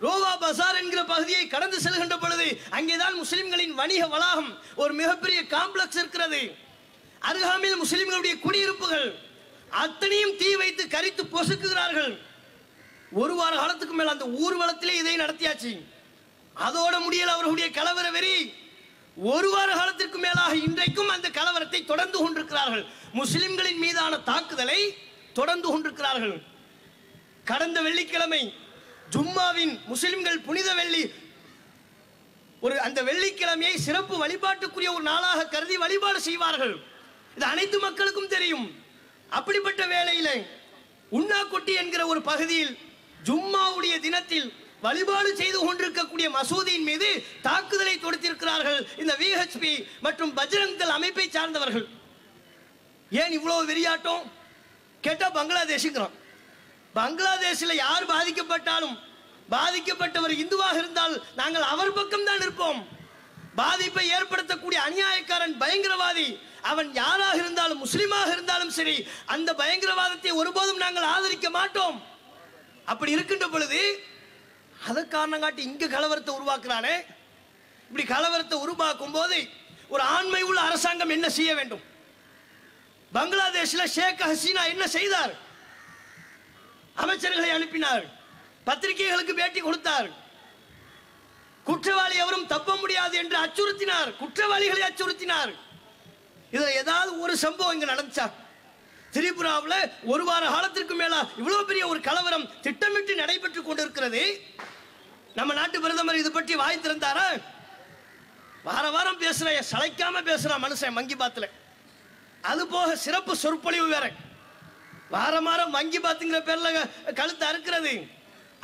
ரோவா பசார் என்கிற பகுதியை கடந்து செல்கின்ற பொழுது அங்கேதான் முஸ்லிம்களின் வணிக வளாகம், ஒரு மிகப்பெரிய காம்ப்ளெக்ஸ் இருக்கிறது, அருகாமையில் முஸ்லிம்களுடைய குடியிருப்புகள், அத்தனையும் தீ வைத்து கரித்து பொசுக்குகிறார்கள். ஒரு வார காலத்துக்கு மேல் அந்த ஊர்வலத்திலே இதை நடத்தியாச்சு. அதோட முடியல அவர்களுடைய கலவர வெறி. ஒரு வார காலத்திற்கு மேலாக இன்றைக்கும் அந்த கலவரத்தை தொடர்ந்து கொண்டிருக்கிறார்கள். முஸ்லிம்களின் மீதான தாக்குதலை தொடர்ந்து கொண்டிருக்கிறார்கள். கடந்த வெள்ளிக்கிழமை ஜும்மாவின் முஸ்லிம்கள் புனித வெள்ளி, அந்த வெள்ளிக்கிழமையை சிறப்பு வழிபாட்டுக்குரிய ஒரு நாளாக கருதி வழிபாடு செய்வார்கள். இது அனைத்து மக்களுக்கும் தெரியும். அப்படிப்பட்ட வேளையிலே உண்ணாக்கொட்டி என்கிற ஒரு பகுதியில் ஜும்மாவுடைய தினத்தில் வழிபாடு செய்து கொண்டிருக்கக்கூடிய மசூதியின் மீது தாக்குதலை தொடுத்திருக்கிறார்கள் இந்த விஹெச்பி மற்றும் பஜ்ரங் தள் அமைப்பை சார்ந்தவர்கள். ஏன் இவ்வளவு வெறியாட்டம் கேட்டா, பங்களாதேஷுங்கிறோம். பங்களாதேஷில் யார் பாதிக்கப்பட்டாலும், பாதிக்கப்பட்டவர் இந்துவாக இருந்தால் நாங்கள் அவர் பக்கம் தான் இருப்போம். பாதிப்பை ஏற்படுத்தக்கூடிய அநியாயக்காரன், பயங்கரவாதி அவன் யாராக இருந்தாலும் முஸ்லிமாக இருந்தாலும் சரி, அந்த பயங்கரவாதத்தை ஒருபோதும் நாங்கள் ஆதரிக்க மாட்டோம். அப்படி இருக்கின்ற பொழுது அதை காரணம் காட்டி இங்க கலவரத்தை உருவாக்குறானே. இப்படி கலவரத்தை உருவாக்கும் போது ஒரு ஆண்மை உள்ள அரசாங்கம் என்ன செய்ய வேண்டும்? பங்களாதேஷில் ஷேக் ஹசீனா என்ன செய்தார்? அமைச்சர்களை அனுப்பினார், பத்திரிகைகளுக்கு பேட்டி கொடுத்தார், குற்றவாளி அவரும் தப்ப முடியாது என்று அச்சுறுத்தினார், குற்றவாளிகளை அச்சுறுத்தினார். இதுல ஏதாவது ஒரு சம்பவம் இங்க நடந்துச்சா? திரிபுராவில் ஒரு வார காலத்திற்கு மேல இவ்வளவு பெரிய ஒரு கலவரம் திட்டமிட்டு நடைபெற்றுக் கொண்டிருக்கிறது. நம்ம நாட்டு பிரதமர் இது பற்றி வாய் திறந்தாரா? வார வாரம் பேசுற, சளைக்காம பேசுறான் மனுஷன் மங்கி பாத்துல. அது போக சிறப்பு சொற்பொழிவு வேற, வாரம் வாரம் மங்கி பாத்துங்கிற பேர்ல கழுத்து அறுக்கிறது.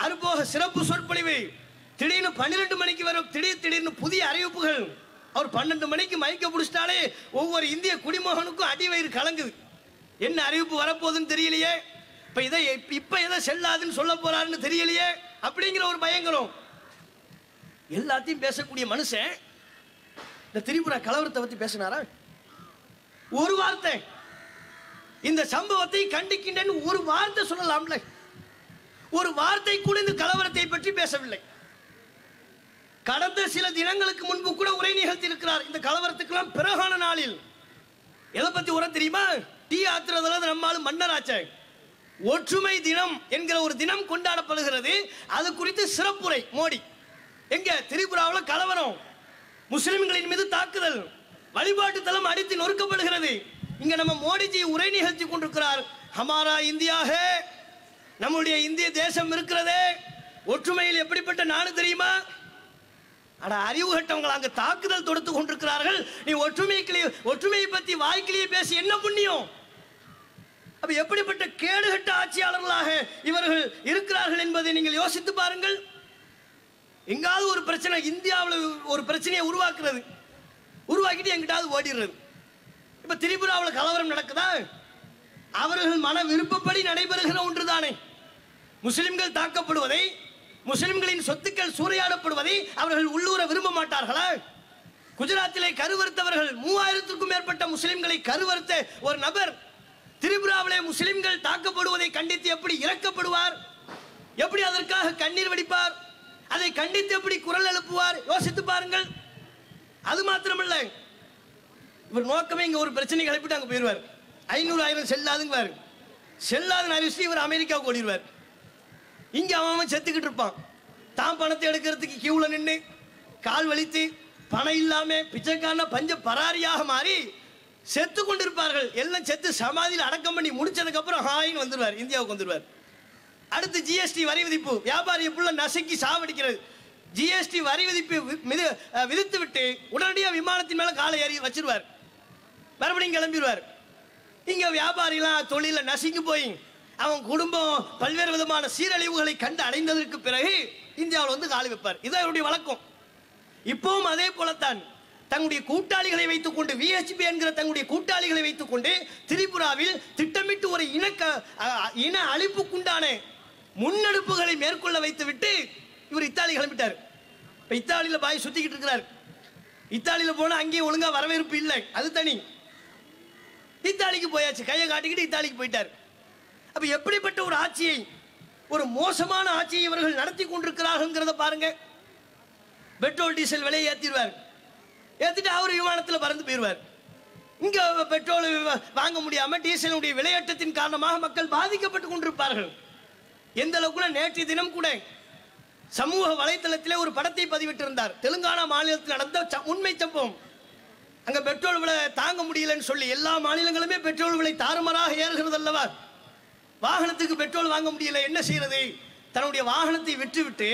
அது போக சிறப்பு சொற்பொழிவு. திடீர்னு 12 மணிக்கு வரும் திடீர்னு புதிய அறிவிப்புகள். அவர் 12 மணிக்கு மைக்க பிடிச்சிட்டாலே ஒவ்வொரு இந்திய குடிமகனுக்கும் அடி வயிறு கலங்குது. என்ன அறிவிப்பு வரப்போகுதுன்னு தெரியலையே, இப்ப எதை செல்லாதுன்னு சொல்ல போறாருன்னு தெரியலையே அப்படிங்கிற ஒரு பயங்கரம். எல்லாத்தையும் பேசக்கூடிய மனுஷன் இந்த திரிபுரா கலவரத்தை பத்தி பேசினாரா? ஒரு வார்த்தை, இந்த சம்பவத்தை கண்டிக்கின்றேன் ஒரு வார்த்தை சொல்லலாம்ல. ஒரு வார்த்தை கூட இந்த கலவரத்தை பற்றி பேசவில்லை. கடந்த சில தினங்களுக்கு முன்பு கூட உரை நிகழ்த்தி இருக்கிறார் இந்த கலவரத்துக்கெல்லாம் பிறகான நாளில். எதை பத்தி உரை தெரியுமா? டீ ஆத்துறதுல நம்மால் மன்னராச்ச ஒற்றுமை தினம் என்கிற ஒரு தினம் கொண்டாடப்படுகிறது. அது குறித்து சிறப்புரை மோடி. எங்க திரிபுராவில் கலவரம், முஸ்லிம்களின் மீது தாக்குதல், வழிபாட்டு தலம் அடித்து நொறுக்கப்படுகிறது. இங்க நம்ம மோடிஜி உரை நிகழ்த்தி கொண்டிருக்கிறார். ஹமாரா இந்தியா ஹே, நம்முடைய இந்திய தேசம் இருக்கிறதே, ஒற்றுமையில் எப்படிப்பட்ட நாடு தெரியுமா? அட அறிவு கட்டவங்க அங்க தாக்குதல் தொடுத்து கொண்டிருக்கிறார்கள். நீ ஒற்றுமையை பத்தி வாய்க்கிலேயே பேசி என்ன புண்ணியம்? அப்ப எப்படிப்பட்ட கேடுகட்ட ஆட்சியாளர்களாக இவர்கள் இருக்கிறார்கள் என்பதை நீங்கள் யோசித்து பாருங்கள். எங்காவது ஒரு பிரச்சனை, இந்தியாவில் ஒரு பிரச்சனையை உருவாக்கிட்டு எங்கிட்டாவது ஓடிடுறது. இப்ப திரிபுராவில் கலவரம் நடக்குதா? அவர்கள் மன விருப்பப்படி நடைபெறுகிற ஒன்றுதானே. முஸ்லிம்கள் தாக்கப்படுவதை, முஸ்லிம்களின் சொத்துக்கள் சூறையாடப்படுவதை அவர்கள் உள்ளூர விரும்ப மாட்டார்களா? குஜராத்திலே கருவறுத்தவர்கள் 3000க்கும் மேற்பட்ட முஸ்லிம்களை கருவறுத்த ஒரு நபர் திரிபுராவிலே முஸ்லிம்கள் தாக்கப்படுவதை கண்டித்து எப்படி இறக்கப்படுவார்? எப்படி அதற்காக கண்ணீர் வடிப்பார்? அதை கண்டித்து எப்படி குரல் எழுப்புவார்? யோசித்து பாருங்கள். அது மாத்திரமல்ல, இவர் நோக்கமே இங்க ஒரு பிரச்சனை கிளப்பிட்டு அங்க போயிடுவார். 500,000 செல்லாதுங்குவார். செல்லாதுன்னு அறிவிச்சு இவர் அமெரிக்காவுக்கு ஓடிடுவார். இங்க அவன் செத்துக்கிட்டு இருப்பான். தான் பணத்தை எடுக்கிறதுக்கு கியூல நின்று கால் வலித்து பணம் இல்லாம பிச்சைக்கான பஞ்ச பராரியாக மாறி செத்து கொண்டிருப்பார்கள். எல்லாம் செத்து சமாதியில் அடக்கம் பண்ணி முடிச்சதுக்கு அப்புறம் ஹாயின்னு வந்துடுவார், இந்தியாவுக்கு வந்துடுவார். அடுத்து ஜிஎஸ்டி வரி விதிப்பு, வியாபாரியை புள்ள நசுக்கி சாவடிக்கிறது. ஜிஎஸ்டி வரி விதிப்பு விதித்து விட்டு உடனடியாக விமானத்தின் மேல காலை ஏறி வச்சிருவார், மறுபடியும் கிளம்பிடுவார். இங்க வியாபாரிலாம் தொழில நசுங்கி போய் அவன் குடும்பம் பல்வேறு விதமான சீரழிவுகளை கண்டு அடைந்ததற்கு பிறகு இந்தியாவில் வந்து காலி வைப்பார். இதான் அவருடைய வழக்கம். இப்பவும் அதே போலத்தான் தங்களுடைய கூட்டாளிகளை வைத்துக் கொண்டு, விஹெச்பி என்கிற தங்களுடைய கூட்டாளிகளை வைத்துக் கொண்டு திரிபுராவில் திட்டமிட்டு ஒரு இன அழிப்புக்குண்டான முன்னெடுப்புகளை மேற்கொள்ள வைத்து விட்டு இவர் இத்தாலி கிளம்பிட்டார். இப்ப இத்தாலியில பாய் சுத்திக்கிட்டு இருக்கிறார். இத்தாலியில போனா அங்கேயும் ஒழுங்கா வரவேற்பு இல்லை, அது தனி. இத்தாலிக்கு போயாச்சு, கையை காட்டிக்கிட்டு இத்தாலிக்கு போயிட்டார். அப்ப எப்படிப்பட்ட ஒரு ஆட்சியை, ஒரு மோசமான ஆட்சியை இவர்கள் நடத்தி கொண்டிருக்கிறார்கள் பாருங்க. பெட்ரோல் டீசல் விலையை ஏற்றிடுவார், ஏற்றிட்டு அவர் விமானத்தில் பறந்து போயிடுவார். இங்க பெட்ரோல் வாங்க முடியாம டீசலுடைய விலையேற்றத்தின் காரணமாக மக்கள் பாதிக்கப்பட்டு கொண்டிருப்பார்கள். எந்த அளவுக்கு நேற்றைய தினம் கூட சமூக வலைத்தளத்திலே ஒரு படத்தை பதிவிட்டிருந்தார். தெலுங்கானா மாநிலத்தில் நடந்த உண்மை சம்பவம். அங்க பெட்ரோல் விலை தாங்க முடியலன்னு சொல்லி எல்லா மாநிலங்களுமே பெட்ரோல் விலை தாறுமாறாக ஏறுகிறது அல்லவா. வாகனத்துக்கு பெட்ரோல் வாங்க முடியல, என்ன செய்யறது? தன்னுடைய வாகனத்தை விற்றுவிட்டு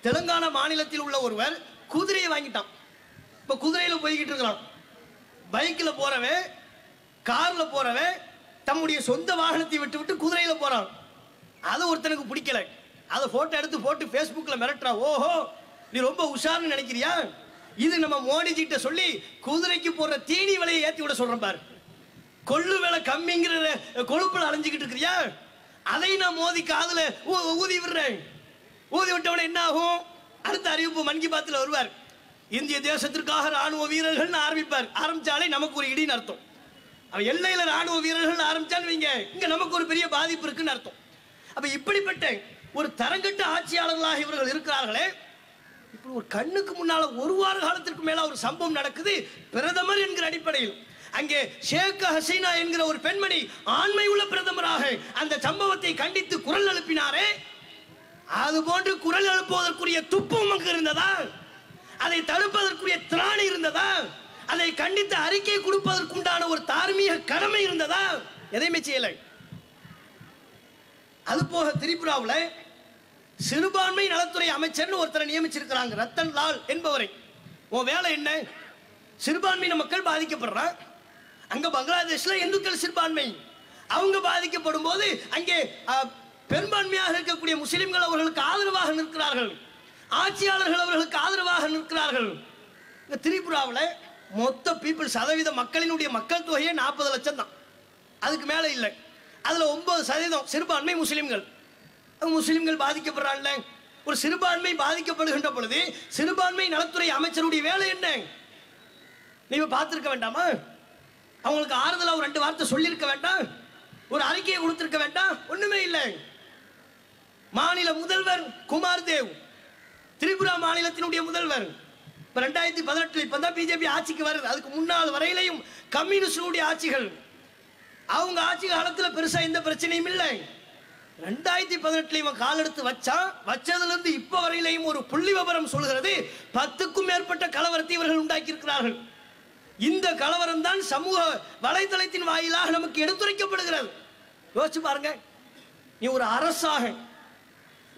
தெலுங்கானா மாநிலத்தில் உள்ள ஒருவர் குதிரையை வாங்கிட்டான். இப்ப குதிரையில போய்கிட்டு இருக்கிறான். பைக்கில் போறவன், கார்ல போறவன் தம்முடைய சொந்த வாகனத்தை விட்டு குதிரையில போறான். அது ஒருத்தனுக்கு பிடிக்கல. அதை போட்டோ எடுத்து போட்டு பேஸ்புக்ல மிரட்டுறான். ஓஹோ, நீ ரொம்ப உஷார்னு நினைக்கிறியா? இது நம்ம மோடிஜி கிட்ட சொல்லி குதிரைக்கு போடுற தீனி விலையை ஏற்றி விட சொல்றேன் பாரு. கொள்ளு விலை கம்மிங்கிற கொழுப்புல அலைஞ்சுக்கிட்டு இருக்கிறியா? அதை நான் மோதி காதுல ஊதி விடுறேன். ஊதி விட்டவன என்ன ஆகும்? அடுத்த அறிவிப்பு மன் கி பாத்தில் வருவார். இந்திய தேசத்திற்காக ராணுவ வீரர்கள் ஆரம்பிப்பார். ஆரம்பிச்சாலே நமக்கு ஒரு இடின்னு அர்த்தம். அவன் எல்லையில ராணுவ வீரர்கள் ஆரம்பிச்சான்னு வைங்க, இங்க நமக்கு ஒரு பெரிய பாதிப்பு இருக்குன்னு அர்த்தம். அப்ப இப்படிப்பட்ட ஒரு தரங்கட்ட ஆட்சியாளர்களாக இவர்கள் இருக்கிறார்களே, இப்படி ஒரு கண்ணுக்கு முன்னால ஒரு வார காலத்திற்கு மேல ஒரு சம்பவம் நடக்குது. பிரதமர் என்கிற அடிப்படையில் அங்கே ஷேக் ஹசீனா என்கிற ஒரு பெண்மணி ஆண்மை உள்ள பிரதமராக அந்த சம்பவத்தை கண்டித்து குரல் எழுப்பினாரே, அது போன்று குரல் எழுப்புவதற்குரிய துப்பு நமக்கு இருந்ததா? அதை தடுப்பதற்குரிய திராணி இருந்ததா? அதை கண்டித்து அறிக்கை கொடுப்பதற்குண்டான ஒரு தார்மீக கடமை இருந்ததா? எதையுமே செய்யலை. அது போக திரிபுராவில் சிறுபான்மை நலத்துறை அமைச்சர்னு ஒருத்தரை நியமிச்சிருக்கிறாங்க, ரத்தன் லால் என்பவரை. உன் வேலை என்ன? சிறுபான்மையின மக்கள் பாதிக்கப்படுறாங்க. அங்க பங்களாதேஷ்ல இந்துக்கள் சிறுபான்மை, அவங்க பாதிக்கப்படும் போது அங்கே பெரும்பான்மையாக இருக்கக்கூடிய முஸ்லிம்கள் அவர்களுக்கு ஆதரவாக நிற்கிறார்கள், ஆட்சியாளர்கள் அவர்களுக்கு ஆதரவாக நிற்கிறார்கள். திரிபுராவில் மொத்த பீப்புள் சதவீத மக்களினுடைய மக்கள் தொகையே 40 லட்சம் தான், அதுக்கு மேல இல்லை. அதுல 9% சிறுபான்மை முஸ்லிம்கள். முஸ்லிம்கள் பாதிக்கப்படுறாங்க. ஒரு சிறுபான்மை பாதிக்கப்படுகின்ற பொழுது சிறுபான்மை நலத்துறை அமைச்சருடைய வேலை என்ன? நீங்க பார்த்திருக்க வேண்டாமா? அவங்களுக்கு ஆறுதலா ஒரு 2 வார்த்தை சொல்லியிருக்க வேண்டாம்? ஒரு அறிக்கையை கொடுத்திருக்க வேண்டாம்? ஒண்ணுமே இல்லை. மாநில முதல்வர் குமார் தேவ், திரிபுரா மாநிலத்தினுடைய முதல்வர், 2018 இப்பதான் பிஜேபி ஆட்சிக்கு வருது. அதுக்கு முன்னால் வரையிலையும் கம்யூனிஸ்டுடைய ஆட்சிகள், அவங்க ஆட்சி காலத்தில் பெருசா எந்த பிரச்சனையும் இல்லை. 2018 இவன் கால் எடுத்து வச்சதுல இருந்து இப்ப வரையிலையும் ஒரு புள்ளி விவரம் சொல்கிறது, 10க்கும் மேற்பட்ட கலவரத்தை இவர்கள் உண்டாக்கி இருக்கிறார்கள். இந்த கலவரம் தான் சமூக வலைதளத்தின் வாயிலாக நமக்கு எடுத்துரைக்கப்படுகிறது. யோசிச்சு பாருங்க, நீ ஒரு அரசாக,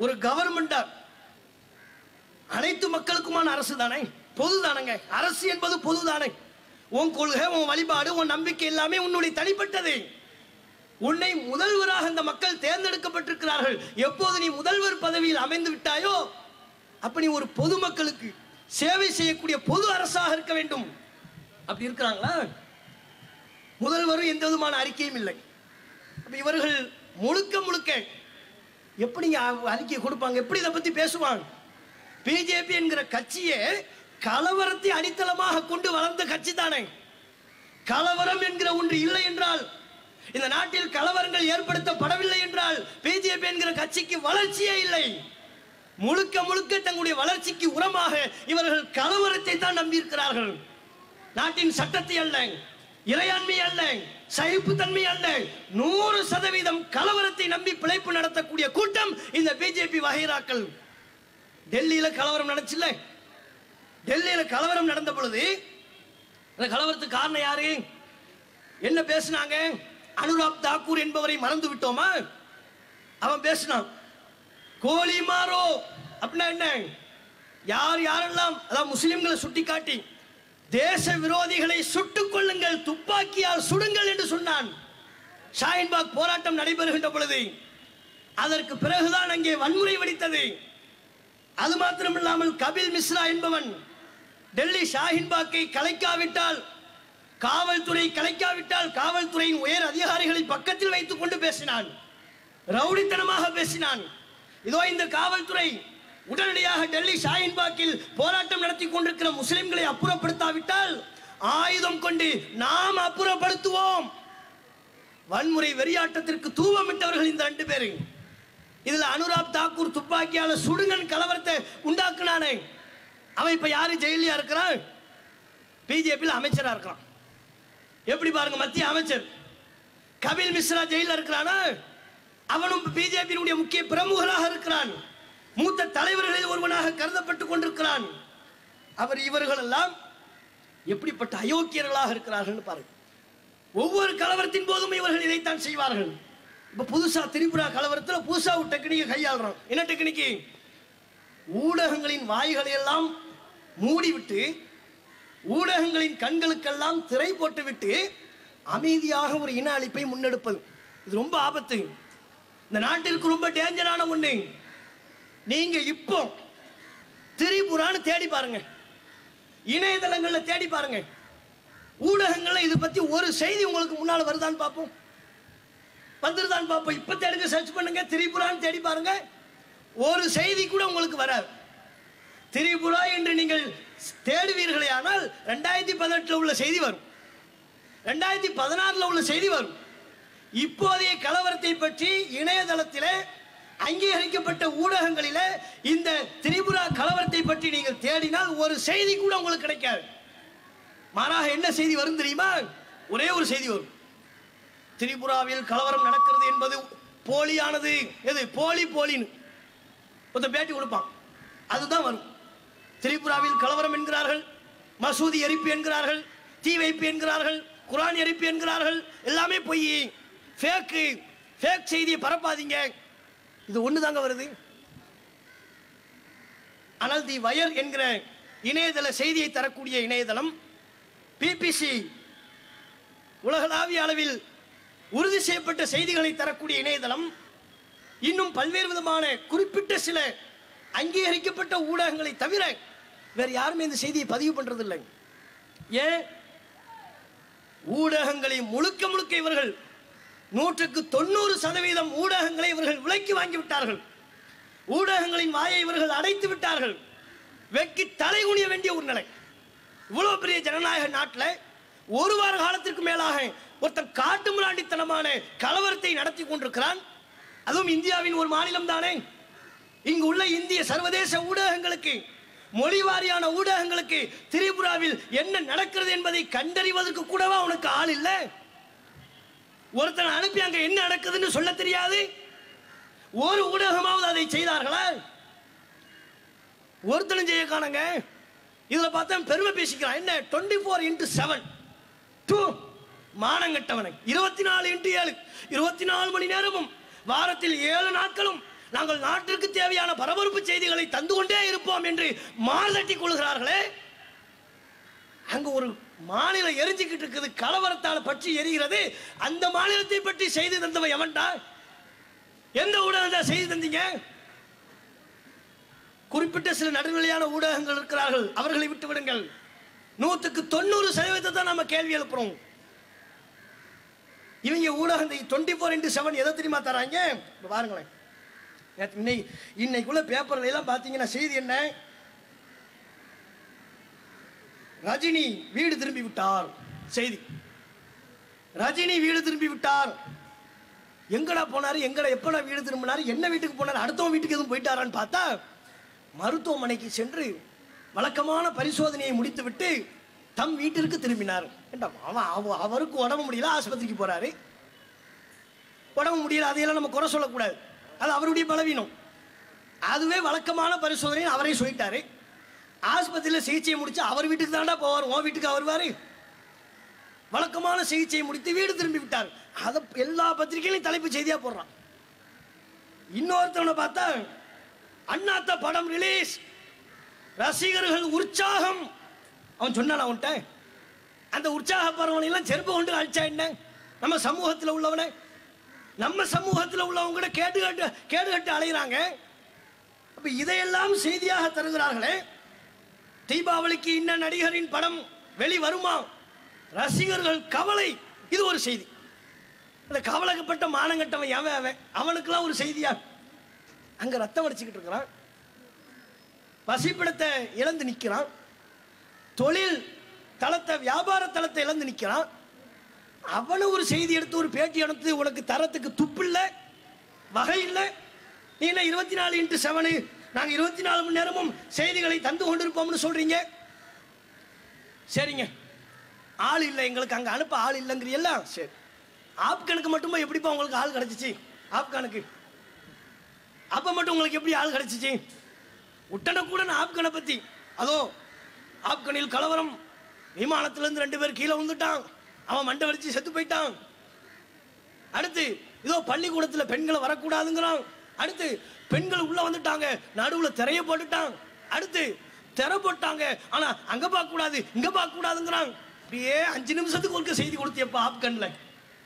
ஒரு கவர்மெண்டா, அனைத்து மக்களுக்குமான அரசு தானே, பொது தானங்க. அரசு என்பது பொது தானே. உன் கொள்கை, உன் வழிபாடு, உன் நம்பிக்கை எல்லாமே உன்னுடைய தனிப்பட்டது. உன்னை முதல்வராக இந்த மக்கள் தேர்ந்தெடுக்கப்பட்டிருக்கிறார்கள். எப்போது நீ முதல்வர் பதவியில் அமைந்து விட்டாயோ அப்ப நீ ஒரு பொதுமக்களுக்கு சேவை செய்யக்கூடிய பொது அரசாக இருக்க வேண்டும். அப்படி இருக்கிறாங்களா? முதல்வரும் எந்த விதமான அறிக்கையும் இல்லை. இவர்கள் முழுக்க எப்படி அறிக்கை கொடுப்பாங்க? எப்படி இதை பத்தி பேசுவாங்க? பிஜேபி என்கிற கட்சியே கலவரத்தை அடித்தளமாக கொண்டு வளர்ந்த கட்சி தானே. கலவரம் என்கிற ஒன்று இல்லை என்றால், இந்த நாட்டில் கலவரங்கள் ஏற்படுத்தப்படவில்லை என்றால் பிஜேபி என்கிற கட்சிக்கு வளர்ச்சியே இல்லை. முழுக்க தங்களுடைய வளர்ச்சிக்கு உரமாக இவர்கள் கலவரத்தை தான் நம்பி இருக்கிறார்கள். நாட்டின் சட்டத்தை அல்ல, இறையாண்மை அல்ல, சகிப்புத்தன்மை அல்ல, 100% கலவரத்தை நம்பி பிழைப்பு நடத்தக்கூடிய கூட்டம் இந்த பிஜேபி வகைராக்கள். டெல்லியில கலவரம் நடந்துச்சுல்ல, டெல்லியில கலவரம் நடந்த பொழுது அந்த கலவரத்துக்கு காரணம் யாரு? என்ன பேசினாங்க? அனுராக் தாக்கூர் என்பவரை மறந்து விட்டோமா? அவன் பேசினான், கோலி மாரோ அப்படின்னா என்ன? யாரெல்லாம், அதாவது முஸ்லிம்களை சுட்டி காட்டி தேச விரோதிகளை சுட்டுக் கொள்ளுங்கள், துப்பாக்கியால் சுடுங்கள் என்று சொன்னான். ஷாஹின்பாக் போராட்டம் நடைபெறுகின்ற பொழுது அதற்கு பிறகுதான் அங்கே வன்முறை வெடித்தது. அது மாத்திரமில்லாமல் கபில் மிஸ்ரா என்பவன் டெல்லி ஷாஹின்பாக்கை கலைக்காவிட்டால், காவல்துறை கலைக்காவிட்டால் காவல்துறையின் உயர் அதிகாரிகளை பக்கத்தில் வைத்துக் கொண்டு பேசினான், ரவுடித்தனமாக பேசினான். இதோ இந்த காவல்துறை உடனடியாக டெல்லி ஷாஹின்பாக்கில் போராட்டம் நடத்தி கொண்டிருக்கிற முஸ்லிம்களை அப்புறப்படுத்தாவிட்டால் ஆயுதம் கொண்டு நாம் அப்புறப்படுத்துவோம். வன்முறை வெறியாட்டத்திற்கு தூவமிட்டவர்கள் இந்த 2 பேரு. இதுல அனுராக் தாக்கூர் துப்பாக்கியால சுடுங்கன் கலவரத்தை உண்டாக்குனானே, அவன் இப்ப யாரு? ஜெயிலியா இருக்கிறான், பிஜேபியில் அமைச்சரா இருக்கிறான். எப்படி பாருங்க, மத்திய அமைச்சர் கபில் மிஸ்ரா ஜெயில இருக்கிறானா? அவனும் பிஜேபியினுடைய முக்கிய பிரமுகராக இருக்கிறான், மூத்த தலைவர்களில் ஒருவனாக கருதப்பட்டுக் கொண்டிருக்கிறான். இவர்கள் எல்லாம் எப்படிப்பட்ட அயோக்கியர்களாக இருக்கிறார்கள் பாருங்க. ஒவ்வொரு கலவரத்தின் போதும் இவர்கள் இதைத்தான் செய்வார்கள். இப்ப புதுசா திரிபுரா கலவரத்தில் புதுசா ஒரு டெக்னிக்கை கையாளுறோம். என்ன டெக்னிக்கு? ஊடகங்களின் வாய்களை எல்லாம் மூடிவிட்டு, ஊடகங்களின் கண்களுக்கெல்லாம் திரை போட்டுவிட்டு அமைதியாக ஒரு இன அழிப்பை முன்னெடுப்பது. இது ரொம்ப ஆபத்து, இந்த நாட்டிற்கு ரொம்ப டேஞ்சரான ஒண்ணு. நீங்க இப்போ திரிபுரான்னு தேடி பாருங்க, இணையதளங்கள்ல தேடி பாருங்க, ஊடகங்கள்ல இது பத்தி ஒரு செய்தி உங்களுக்கு முன்னால வருதான்னு பார்ப்போம், வந்துருதான் பார்ப்போம். இப்ப தேடுங்க, சர்ச் பண்ணுங்க, திரிபுரான்னு தேடி பாருங்க, ஒரு செய்தி கூட உங்களுக்கு வராது. திரிபுரா என்று நீங்கள் தேடுவீர்களே ஆனால் 2018 உள்ள செய்தி வரும். 2016 உள்ள செய்தி வரும். இப்போதைய கலவரத்தை பற்றி இணையதளத்திலே அங்கீகரிக்கப்பட்ட ஊடகங்களிலே இந்த திரிபுரா கலவரத்தை பற்றி நீங்கள் தேடினால் ஒரு செய்தி கூட உங்களுக்கு கிடைக்காது. மாறாக என்ன செய்தி வரும் தெரியுமா? ஒரே ஒரு செய்தி வரும். திரிபுராவில் கலவரம் நடக்கிறது என்பது போலியானது. எது போலின்னு ஒருத்தன் பேட்டி கொடுப்பான், அதுதான் வரும். திரிபுராவில் கலவரம் என்கிறார்கள், மசூதி எரிப்பு என்கிறார்கள், தீ வைப்பு என்கிறார்கள், குரான் எரிப்பு என்கிறார்கள். எல்லாமே பொய், ஃபேக் செய்தியை பரப்பாதீங்க. இது ஒன்று தாங்க வருது. ஆனால் தி வயர் என்கிற இணையதள செய்தியை தரக்கூடிய இணையதளம், பிபிசி உலகளாவிய அளவில் உறுதி செய்யப்பட்ட செய்திகளை தரக்கூடிய இணையதளம், இன்னும் பல்வேறு விதமான குறிப்பிட்ட சில அங்கீகரிக்கப்பட்ட ஊடகங்களை தவிர வேறு யாருமே இந்த செய்தியை பதிவு பண்றதில்லை. ஏன்? ஊடகங்களை முழுக்க இவர்கள் 190% ஊடகங்களை இவர்கள் விலைக்கு வாங்கிவிட்டார்கள். ஊடகங்களின் வாயை இவர்கள் அடைத்து விட்டார்கள். வெக்கி தலை குனிய வேண்டிய ஒரு நிலை. இவ்வளவு பெரிய ஜனநாயக நாட்டில் ஒரு வார காலத்திற்கு மேலாக ஒருத்தன் காட்டு மிராண்டித்தனமான கலவரத்தை நடத்தி கொண்டிருக்கிறான். அதுவும் இந்தியாவின் ஒரு மாநிலம் தானே. இங்கு உள்ள இந்திய சர்வதேச ஊடகங்களுக்கு, மொழி வாரியான ஊடகங்களுக்கு திரிபுராவில் என்ன நடக்கிறது என்பதை கண்டறிவதற்கு கூடவா உனக்கு ஆள் இல்லை? ஒருத்தனை அனுப்பி அங்க என்ன நடக்குதுன்னு சொல்ல தெரியாது. ஒரு ஊடகமாவது அதை செய்தார்களா? ஒருத்தனும் செய்ய காணுங்க. இதுல பார்த்தா பெருமை பேசிக்கிறான். என்ன 24x7 மானங்கட்டவனை 24x7 24 மணி நேரமும் வாரத்தில் 7 நாட்களும் நாங்கள் நாட்டிற்கு தேவையான பரபரப்பு செய்திகளை தந்து கொண்டே இருப்போம் என்று மார்தட்டி கொள்கிறார்களே. அங்க ஒரு மாநிலம் எரிஞ்சுக்கிட்டு இருக்குது, கலவரத்தால் பற்றி எரிகிறது. அந்த மாநிலத்தை பற்றி செய்தி தந்தவன் எவன்டா? எந்த ஊடகம் தான் செய்தி தந்தீங்க? குறிப்பிட்ட சில நடுநிலையான ஊடகங்கள் இருக்கிறார்கள், அவர்களை விட்டு விடுங்கள். 190% தான் நம்ம கேள்வி எழுப்புறோம். இவங்க ஊடகம் 24x7 எதை தெரியுமா தராங்க? பாருங்களேன், இன்னைக்குள்ள பேப்பர்ல எல்லாம் பாத்தீங்கன்னா செய்தி என்ன? ரஜினி வீடு திரும்பி விட்டார் செய்தி. ரஜினி வீடு திரும்பி விட்டார். எங்கடா போனாரு? எங்கடா எப்படா வீடு திரும்பினாரு? என்ன வீட்டுக்கு போனாரு? அடுத்தவன் வீட்டுக்கு எதுவும் போயிட்டாரான்னு பார்த்தா மருத்துவமனைக்கு சென்று வழக்கமான பரிசோதனையை முடித்துவிட்டு தம் வீட்டிற்கு திரும்பினார். அவருக்கு உடம்பு முடியல, ஆஸ்பத்திரிக்கு போறாரு. உடம்பு முடியல, அதையெல்லாம் நம்ம குறை சொல்லக்கூடாது, அது அவருடைய பலவீனம். அதுவே வழக்கமான பரிசோதனை அவரே சொல்லிட்டாரு. ஆஸ்பத்திரியில் சிகிச்சையை முடிச்சு அவர் வீட்டுக்கு தாண்டா போவார், உன் வீட்டுக்கு வருவாரு. வழக்கமான சிகிச்சையை முடித்து வீடு திரும்பி விட்டார். அதை எல்லா பத்திரிகையிலும் தலைப்பு செய்தியா போடுறான். இன்னொருத்தவனை பார்த்தா அண்ணாத்த படம் ரிலீஸ், ரசிகர்கள் உற்சாகம். அவன் சொன்னான், அவன்கிட்ட அந்த உற்சாக பரவனையெல்லாம் செருப்பு கொண்டு அழிச்சா என்ன? நம்ம சமூகத்தில் உள்ளவனை, நம்ம சமூகத்தில் உள்ளவங்க கேடு கட்டு அலைகிறாங்க. அப்ப இதையெல்லாம் செய்தியாக தருகிறார்களே. தீபாவளிக்கு இன்ன நடிகரின் படம் வெளி வருமா? ரசிகர்கள் கவலை, இது ஒரு செய்தி. அந்த கவலைப்பட்ட மானங்கட்டவன் அவனுக்கெல்லாம் ஒரு செய்தியா? அங்க ரத்தம் அடிச்சுக்கிட்டு இருக்கிறான், பசிப்பிடத்தை இழந்து நிற்கிறான், தொழில் தளத்தை வியாபார தளத்தை இழந்து நிற்கிறான். அவனு ஒரு செய்தி எடுத்து ஒரு பேட்டி எடுத்து உனக்கு தரத்துக்கு துப்பு இல்லை, வகை இல்லை. நீ என்ன 24x7 நாங்கள் 24 மணி நேரமும் செய்திகளை தந்து கொண்டிருப்போம்னு சொல்றீங்க. சரிங்க, ஆள் இல்லை, எங்களுக்கு அங்கே அனுப்ப ஆள் இல்லைங்கிறீல்ல. சரி, ஆப்கானுக்கு மட்டுமா எப்படிப்பா உங்களுக்கு ஆள் கிடைச்சிச்சு? ஆப்கானுக்கு அப்போ மட்டும் உங்களுக்கு எப்படி ஆள் கிடைச்சிச்சு? உடனுக்குடன் ஆப்கானை பற்றி, அதோ ஆப்கானில் கலவரம், விமானத்திலிருந்து 2 பேர் கீழே வந்துட்டான், அவன் மண்டை வலிச்சு செத்து போயிட்டான். அடுத்து இதோ பள்ளிக்கூடத்தில் பெண்களை வரக்கூடாதுங்கிறான். அடுத்து பெண்கள் உள்ள வந்துட்டாங்க, நடுவில் திரைய போட்டுட்டான். அடுத்து திரை போட்டாங்க, ஆனா அங்க பார்க்க கூடாது இங்க பார்க்க கூடாதுங்கிறான். அப்படியே 5 நிமிஷத்துக்கு ஒரு செய்தி கொடுத்தியப்பா ஆப்கான்ல.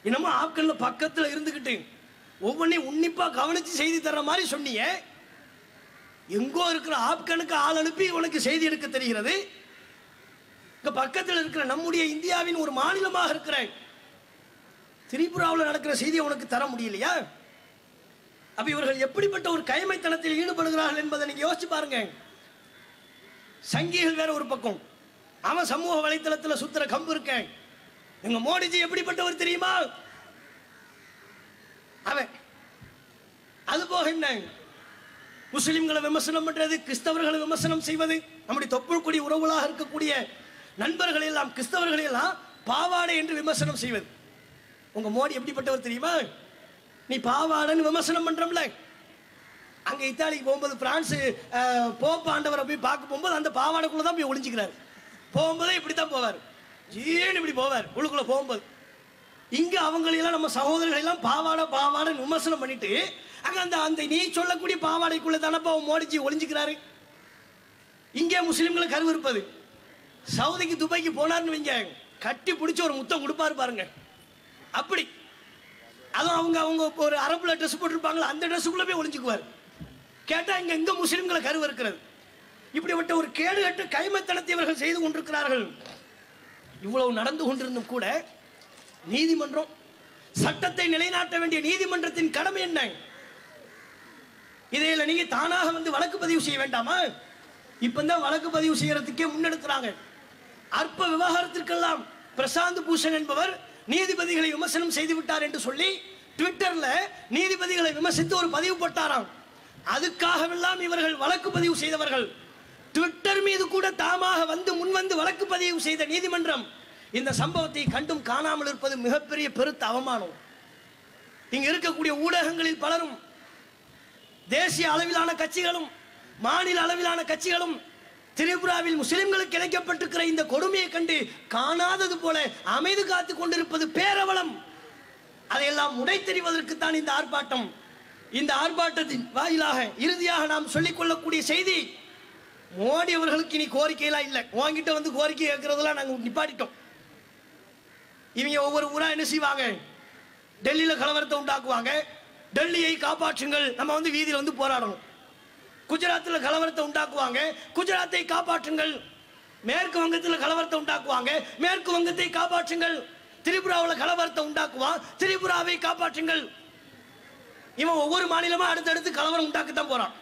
என்னமோ ஆப்கான்ல பக்கத்துல இருந்துகிட்டு ஒவ்வொன்றையும் உன்னிப்பா கவனிச்சு செய்தி தர்ற மாதிரி சொன்னீங்க. எங்கோ இருக்கிற ஆப்கானுக்கு ஆள் அனுப்பி உனக்கு செய்தி எடுக்க தெரிகிறது. இங்க பக்கத்தில் இருக்கிற நம்முடைய இந்தியாவின் ஒரு மாநிலமாக இருக்கிற திரிபுராவில் நடக்கிற செய்தியை உனக்கு தர முடியலையா? அப்ப இவர்கள் எப்படிப்பட்ட ஒரு கைமைத்தனத்தில் ஈடுபடுகிறார்கள் என்பதை நீங்க யோசிச்சு பாருங்க. சங்கிகள் வேற ஒரு பக்கம், அவன் சமூக வலைத்தளத்தில் சுத்துற கம்பு இருக்க, எங்க மோடிஜி எப்படிப்பட்டவர் தெரியுமா? அவன் அது போக என்ன, முஸ்லிம்களை விமர்சனம் பண்றது, கிறிஸ்தவர்களை விமர்சனம் செய்வது, நம்முடைய தொப்புள் உறவுகளாக இருக்கக்கூடிய நண்பர்கள் எல்லாம் கிறிஸ்தவர்களை எல்லாம் பாவாடை என்று விமர்சனம் செய்வது. உங்க மோடி எப்படிப்பட்டவர் தெரியுமா? நீ பாவாடைன்னு விமர்சனம் பண்றோம்ல, அங்க இத்தாலிக்கு போகும்போது பிரான்ஸ் போப் ஆண்டவரை போய் பார்க்க போகும்போது அந்த பாவாடைக்குள்ள தான் போய் ஒளிஞ்சுக்கிறாரு. போகும்போதே இப்படித்தான் போவார், ஜீன்னு இப்படி போவார் உள்ளுக்குள்ள போகும்போது. இங்க அவங்களெல்லாம் நம்ம சகோதரர்கள் எல்லாம் பாவாடை பாவாடை விமர்சனம் பண்ணிட்டு அங்க அந்த அந்த நீ சொல்லக்கூடிய பாவாடைக்குள்ள தானப்பா மோடிஜி ஒளிஞ்சுக்கிறாரு. இங்கே முஸ்லிம்களை கருவிருப்பது. சவுதிக்கு துபாய்க்கு போனார்னு வைங்க, கட்டி பிடிச்சி ஒரு முத்தம் கொடுப்பாரு பாருங்க. அப்படி அதுவும் அவங்க அவங்க ஒரு அரபுல ட்ரெஸ் போட்டிருப்பாங்களா, அந்த ட்ரெஸ்ஸுக்குள்ள போய் ஒளிஞ்சுக்குவார். கேட்டா இங்க எங்க முஸ்லிம்களை கருவிருக்கிறது. இப்படிப்பட்ட ஒரு கேடுகட்ட கைமத்தனத்தை இவர்கள் செய்து கொண்டிருக்கிறார்கள். இவ்வளவு நடந்து கொண்டிருந்தும் கூட நீதிமன்றம், சட்டத்தை நிலைநாட்ட வேண்டிய நீதிமன்றத்தின் கடமை என்ன? இதையில நீங்க தானாக வந்து வழக்கு பதிவு செய்ய வேண்டாமா? இப்பதான் வழக்கு பதிவு செய்யறதுக்கே முன்னெடுக்கிறாங்க. அற்ப விவகாரத்திற்கெல்லாம் பிரசாந்த் பூஷன் என்பவர் நீதிபதிகளை விமர்சனம் செய்து விட்டார் என்று சொல்லி ட்விட்டர்ல நீதிபதிகளை விமர்சித்து ஒரு பதிவு போட்டாராம். அதுக்காகவெல்லாம் இவர்கள் வழக்கு பதிவு செய்தவர்கள். ட்விட்டர் மீது கூட தாமாக வந்து முன்வந்து வழக்கு பதிவு செய்த நீதிமன்றம் இந்த சம்பவத்தை கண்டும் காணாமல் இருப்பது மிகப்பெரிய பெருத்த அவமானம். இங்க இருக்கக்கூடிய ஊடகங்களில் பலரும், தேசிய அளவிலான கட்சிகளும் மாநில அளவிலான கட்சிகளும் திரிபுராவில் முஸ்லிம்களுக்கு இழைக்கப்பட்டிருக்கிற இந்த கொடுமையை கண்டு காணாதது போல அமைதி காத்துக் கொண்டிருப்பது பேரவலம். அதையெல்லாம் உடைத்தெறிவதற்கு தான் இந்த ஆர்ப்பாட்டம். இந்த ஆர்ப்பாட்டத்தின் வாயிலாக இறுதியாக நாம் சொல்லிக் கொள்ளக்கூடிய செய்தி, மோடி அவர்களுக்கு இனி கோரிக்கையெல்லாம் இல்லை. உங்ககிட்ட வந்து கோரிக்கை கேட்கறதெல்லாம் நாங்கள் நிப்பாட்டிட்டோம். இவங்க ஒவ்வொரு ஊரா என்ன செய்வாங்க, டெல்லியில கலவரத்தை உண்டாக்குவாங்க, டெல்லியை காப்பாற்றுங்கள், நம்ம வந்து வீதியில் வந்து போராடணும். குஜராத்தில் கலவரத்தை உண்டாக்குவாங்க, குஜராத்தை காப்பாற்றுங்கள். மேற்கு வங்கத்தில் கலவரத்தை உண்டாக்குவாங்க, மேற்கு வங்கத்தை காப்பாற்றுங்கள். திரிபுராவில் கலவரத்தை உண்டாக்குவான், திரிபுராவை காப்பாற்றுங்கள். இவன் ஒவ்வொரு மாநிலமா அடுத்தடுத்து கலவரம் உண்டாக்கத்தான் போறான்.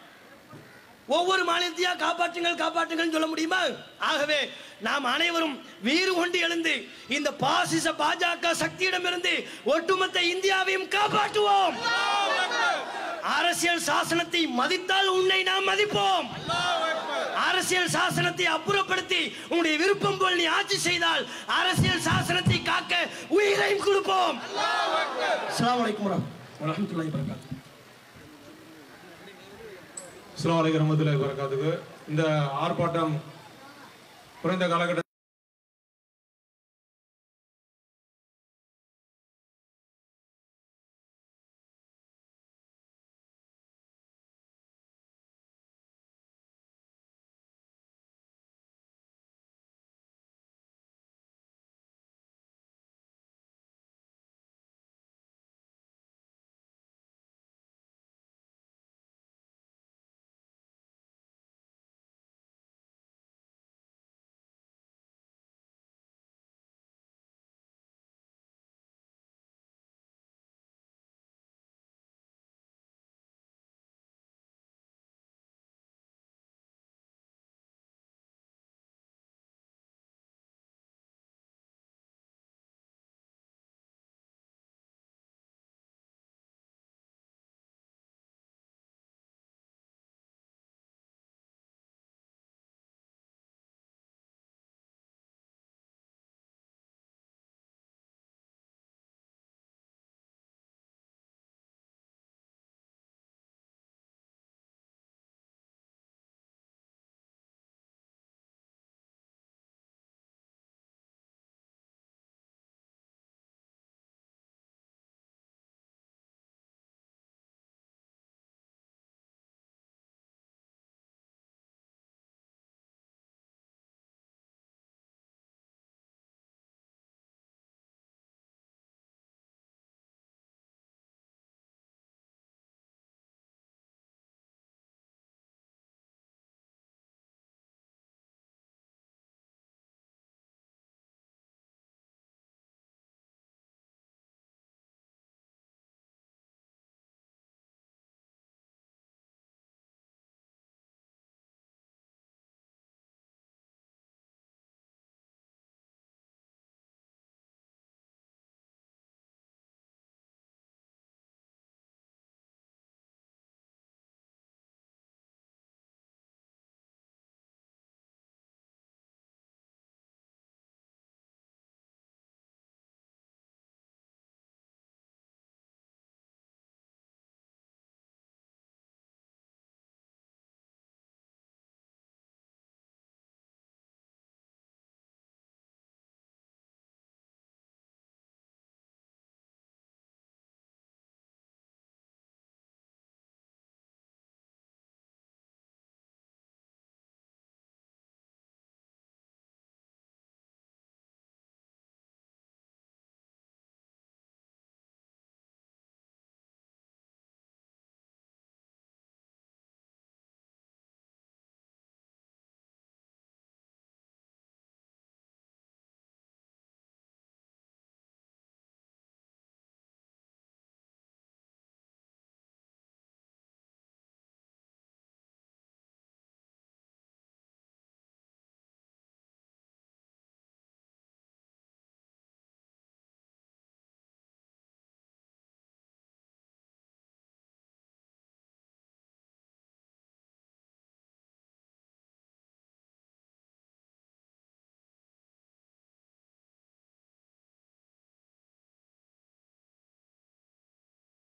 ஒவ்வொரு மாநிலத்தையா காப்பாற்றுங்கள் காப்பாற்றுங்கள் சொல்ல முடியுமா? ஆகவே நாம் அனைவரும் வீறு கொண்டு எழுந்து இந்த பாசிச பாஜக சக்தியிடமிருந்து ஒட்டுமொத்த இந்தியாவையும் காப்பாற்றுவோம். அரசியல் சாசனத்தை மதித்தால் உன்னை நாம் மதிப்போம். அரசியல் சாசனத்தை அப்புறப்படுத்தி உன்னுடைய விருப்பம் போல் நீ ஆட்சி செய்தால் அரசியல் சாசனத்தை காக்க உயிரையும் கொடுப்போம். அஸ்ஸலாமு அலைக்கும் வரஹ்மத்துல்லாஹி வபரகாத்துஹு. அஸ்ஸலாமு அலைக்கும் வரஹ்மத்துல்லாஹி வபரகாத்துஹு. இந்த ஆர்ப்பாட்டம் குறைந்த காலகட்ட